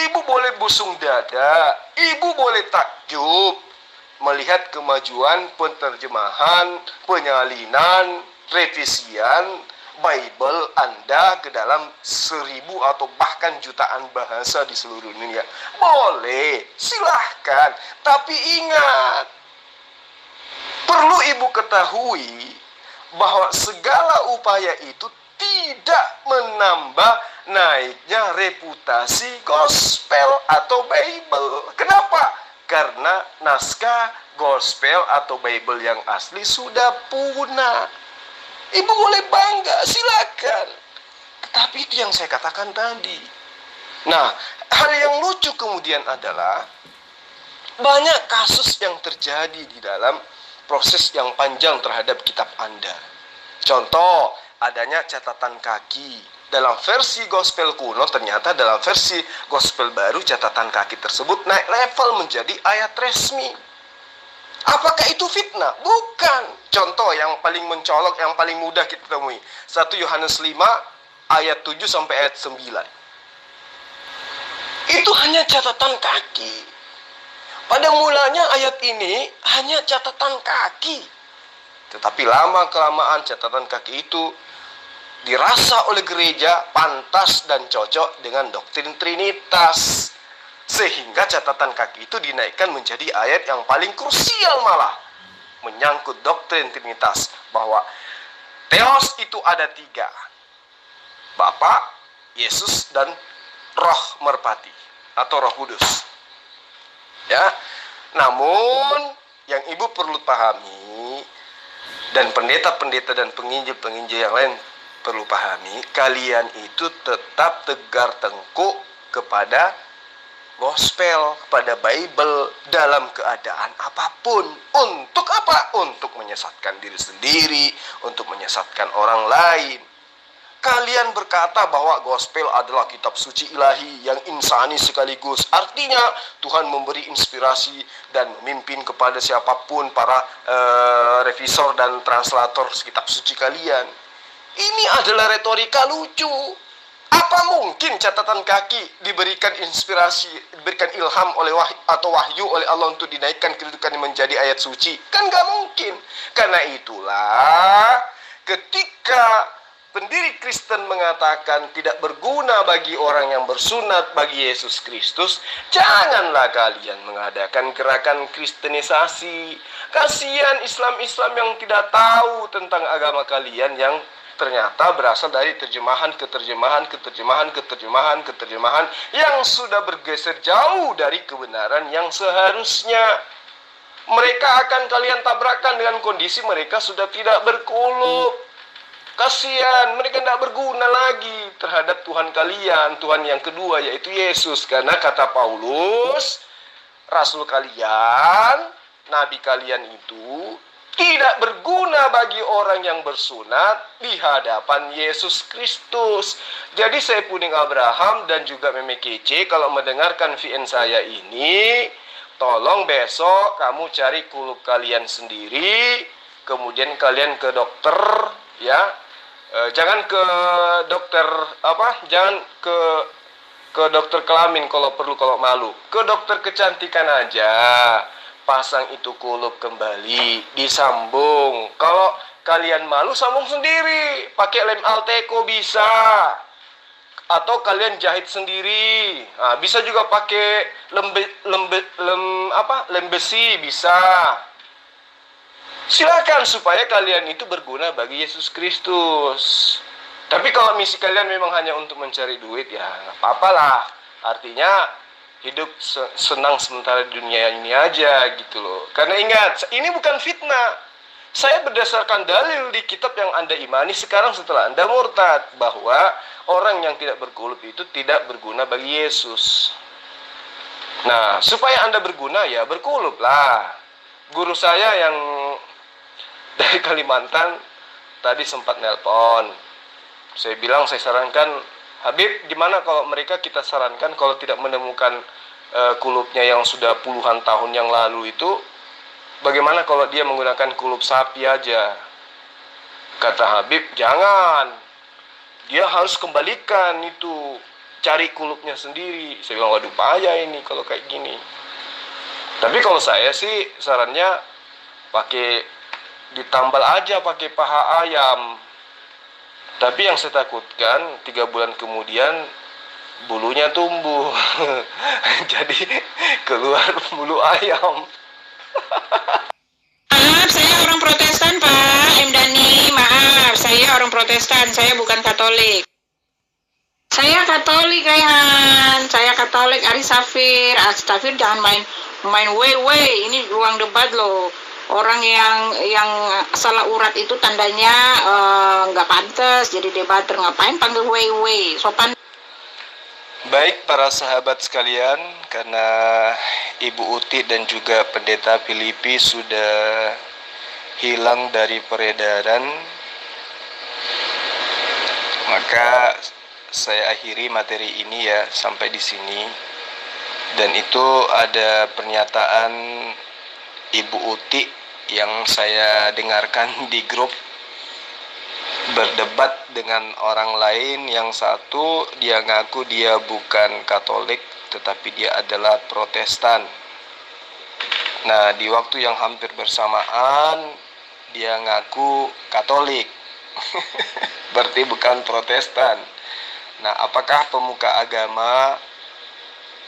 ibu boleh busung dada, ibu boleh takjub melihat kemajuan penerjemahan, penyalinan, revisian Bible Anda ke dalam 1000 atau bahkan jutaan bahasa di seluruh dunia. Boleh, silahkan. Tapi ingat, perlu ibu ketahui bahwa segala upaya itu tidak menambah naiknya reputasi gospel atau Bible. Kenapa? Karena naskah gospel atau Bible yang asli sudah punah. Ibu boleh bangga, silakan. Tetapi itu yang saya katakan tadi. Nah, hal yang lucu kemudian adalah banyak kasus yang terjadi di dalam proses yang panjang terhadap kitab Anda. Contoh, adanya catatan kaki. Dalam versi gospel kuno, ternyata dalam versi gospel baru catatan kaki tersebut naik level menjadi ayat resmi. Apakah itu fitnah? Bukan. Contoh yang paling mencolok, yang paling mudah kita temui. 1 Yohanes 5 ayat 7 sampai ayat 9. Itu hanya catatan kaki. Pada mulanya ayat ini hanya catatan kaki. Tetapi lama-kelamaan catatan kaki itu dirasa oleh gereja pantas dan cocok dengan doktrin Trinitas. Sehingga catatan kaki itu dinaikkan menjadi ayat yang paling krusial malah. Menyangkut doktrin Trinitas. Bahwa Theos itu ada 3. Bapa, Yesus, dan Roh Merpati. Atau Roh Kudus. Ya. Namun yang ibu perlu pahami, dan pendeta-pendeta dan penginjil-penginjil yang lain perlu pahami, kalian itu tetap tegar tengkuk kepada gospel, kepada Bible dalam keadaan apapun. Untuk apa? Untuk menyesatkan diri sendiri, untuk menyesatkan orang lain. Kalian berkata bahwa gospel adalah kitab suci ilahi yang insani sekaligus. Artinya Tuhan memberi inspirasi dan memimpin kepada siapapun para revisor dan translator kitab suci kalian. Ini adalah retorika lucu. Apa mungkin catatan kaki diberikan inspirasi, diberikan ilham oleh wahyu oleh Allah untuk dinaikkan kedudukannya menjadi ayat suci? Kan gak mungkin. Karena itulah ketika pendiri Kristen mengatakan tidak berguna bagi orang yang bersunat bagi Yesus Kristus, janganlah kalian mengadakan gerakan kristenisasi. Kasihan Islam-Islam yang tidak tahu tentang agama kalian yang ternyata berasal dari terjemahan yang sudah bergeser jauh dari kebenaran yang seharusnya. Mereka akan kalian tabrakan dengan kondisi mereka sudah tidak berkulub. Kasihan, mereka tidak berguna lagi terhadap Tuhan kalian, Tuhan yang kedua yaitu Yesus. Karena kata Paulus, Rasul kalian, Nabi kalian itu tidak berguna bagi orang yang bersunat di hadapan Yesus Kristus. Jadi saya Puning Abraham dan juga Meme Kece, kalau mendengarkan VN saya ini, tolong besok kamu cari kulub kalian sendiri, kemudian kalian ke dokter, ya. Jangan ke dokter jangan ke dokter kelamin kalau perlu, kalau malu. Ke dokter kecantikan aja. Pasang itu kulub kembali, disambung. Kalau kalian malu, sambung sendiri. Pakai lem Alteco bisa. Atau kalian jahit sendiri. Nah, bisa juga pakai lem besi bisa. Silakan supaya kalian itu berguna bagi Yesus Kristus. Tapi kalau misi kalian memang hanya untuk mencari duit, ya nggak apa-apa lah. Artinya hidup senang sementara di dunia ini aja gitu loh. Karena ingat, ini bukan fitnah. Saya berdasarkan dalil di kitab yang Anda imani sekarang setelah Anda murtad, bahwa orang yang tidak berkulub itu tidak berguna bagi Yesus. Nah, supaya Anda berguna, ya berkulub lah. Guru saya yang dari Kalimantan tadi sempat nelpon. Saya bilang, saya sarankan, Habib, gimana kalau mereka kita sarankan kalau tidak menemukan kulubnya yang sudah puluhan tahun yang lalu itu, bagaimana kalau dia menggunakan kulub sapi aja? Kata Habib, jangan. Dia harus kembalikan itu, cari kulubnya sendiri. Saya bilang, waduh payah ini kalau kayak gini. Tapi kalau saya sih sarannya pakai ditambal aja pakai paha ayam. Tapi yang saya takutkan 3 bulan kemudian bulunya tumbuh. Jadi keluar bulu ayam. Maaf, saya orang Protestan, Pak. M. Dhani, maaf. Saya orang Protestan, saya bukan Katolik. Saya Katolik, Rehan. Saya Katolik, Ari Safir. Safir jangan main wey. Ini ruang debat loh. Orang yang salah urat itu tandanya nggak pantas jadi debater. Ngapain panggil wey, sopan. Baik para sahabat sekalian, karena Ibu Uti dan juga Pendeta Filipi sudah hilang dari peredaran, maka saya akhiri materi ini ya sampai di sini. Dan itu ada pernyataan Ibu Uti yang saya dengarkan di grup, berdebat dengan orang lain. Yang satu dia ngaku dia bukan Katolik tetapi dia adalah Protestan. Nah, di waktu yang hampir bersamaan dia ngaku Katolik. Berarti bukan Protestan. Nah, apakah pemuka agama,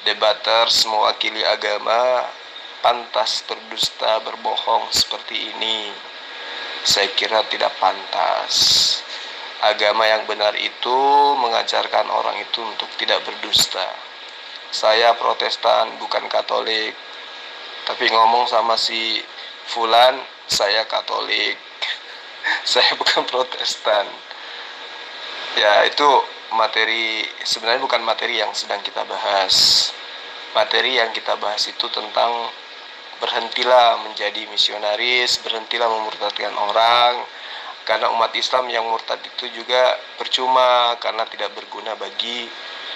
debaters mewakili agama pantas berdusta, berbohong seperti ini? Saya kira tidak pantas. Agama yang benar itu mengajarkan orang itu untuk tidak berdusta. Saya Protestan, bukan Katolik. Tapi ngomong sama si Fulan, saya Katolik. Saya bukan Protestan. Ya, itu materi, sebenarnya bukan materi yang sedang kita bahas. Materi yang kita bahas itu tentang berhentilah menjadi misionaris, berhentilah memurtadkan orang, karena umat Islam yang murtad itu juga percuma karena tidak berguna bagi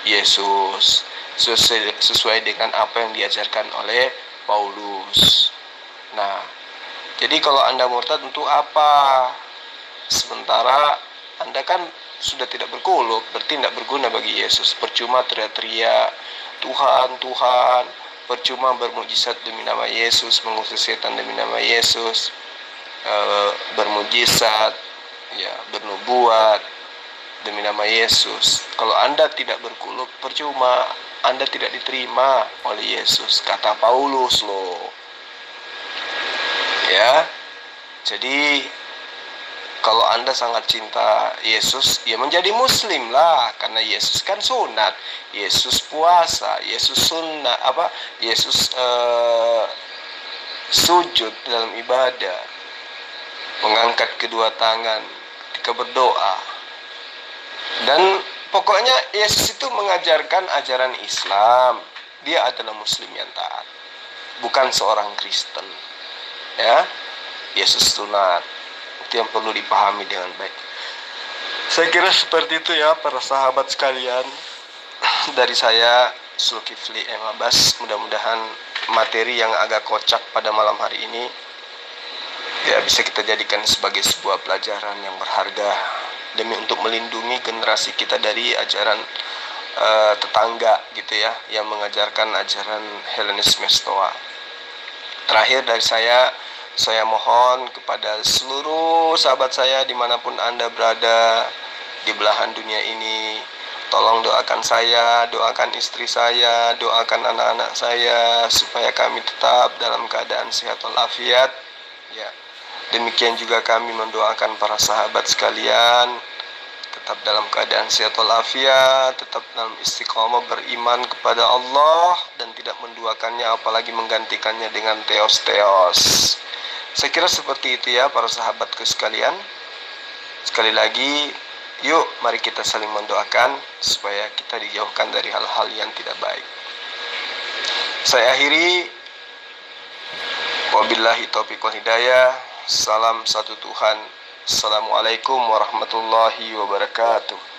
Yesus, sesuai dengan apa yang diajarkan oleh Paulus. Nah, jadi kalau Anda murtad untuk apa? Sementara Anda kan sudah tidak berkulub, berarti tidak berguna bagi Yesus. Percuma teriak-teriak Tuhan, percuma bermujizat demi nama Yesus, mengusir setan demi nama Yesus, bermujizat, ya, bernubuat demi nama Yesus. Kalau Anda tidak berkulub, percuma, Anda tidak diterima oleh Yesus, kata Paulus loh. Ya, jadi kalau Anda sangat cinta Yesus, ya menjadi Muslim lah, karena Yesus kan sunat, Yesus puasa, Yesus sunat, Yesus sujud dalam ibadah, mengangkat kedua tangan ketika berdoa. Dan pokoknya Yesus itu mengajarkan ajaran Islam. Dia adalah Muslim yang taat, bukan seorang Kristen. Ya, Yesus sunat. Itu yang perlu dipahami dengan baik. Saya kira seperti itu ya para sahabat sekalian. Dari saya, Zulkifli M. Abbas. Mudah-mudahan materi yang agak kocak pada malam hari ini ya bisa kita jadikan sebagai sebuah pelajaran yang berharga demi untuk melindungi generasi kita dari ajaran tetangga gitu ya, yang mengajarkan ajaran Helenisme Stoa. Terakhir dari saya mohon kepada seluruh sahabat saya dimanapun Anda berada di belahan dunia ini, tolong doakan saya, doakan istri saya, doakan anak-anak saya supaya kami tetap dalam keadaan sehat walafiat. Ya, demikian juga kami mendoakan para sahabat sekalian tetap dalam keadaan sehat walafiat, tetap dalam istiqomah beriman kepada Allah dan tidak menduakannya apalagi menggantikannya dengan teos-teos. Saya kira seperti itu ya para sahabatku sekalian. Sekali lagi, yuk mari kita saling mendoakan supaya kita dijauhkan dari hal-hal yang tidak baik. Saya akhiri, wabillahi taufiq wal hidayah. Salam satu Tuhan. Assalamualaikum warahmatullahi wabarakatuh.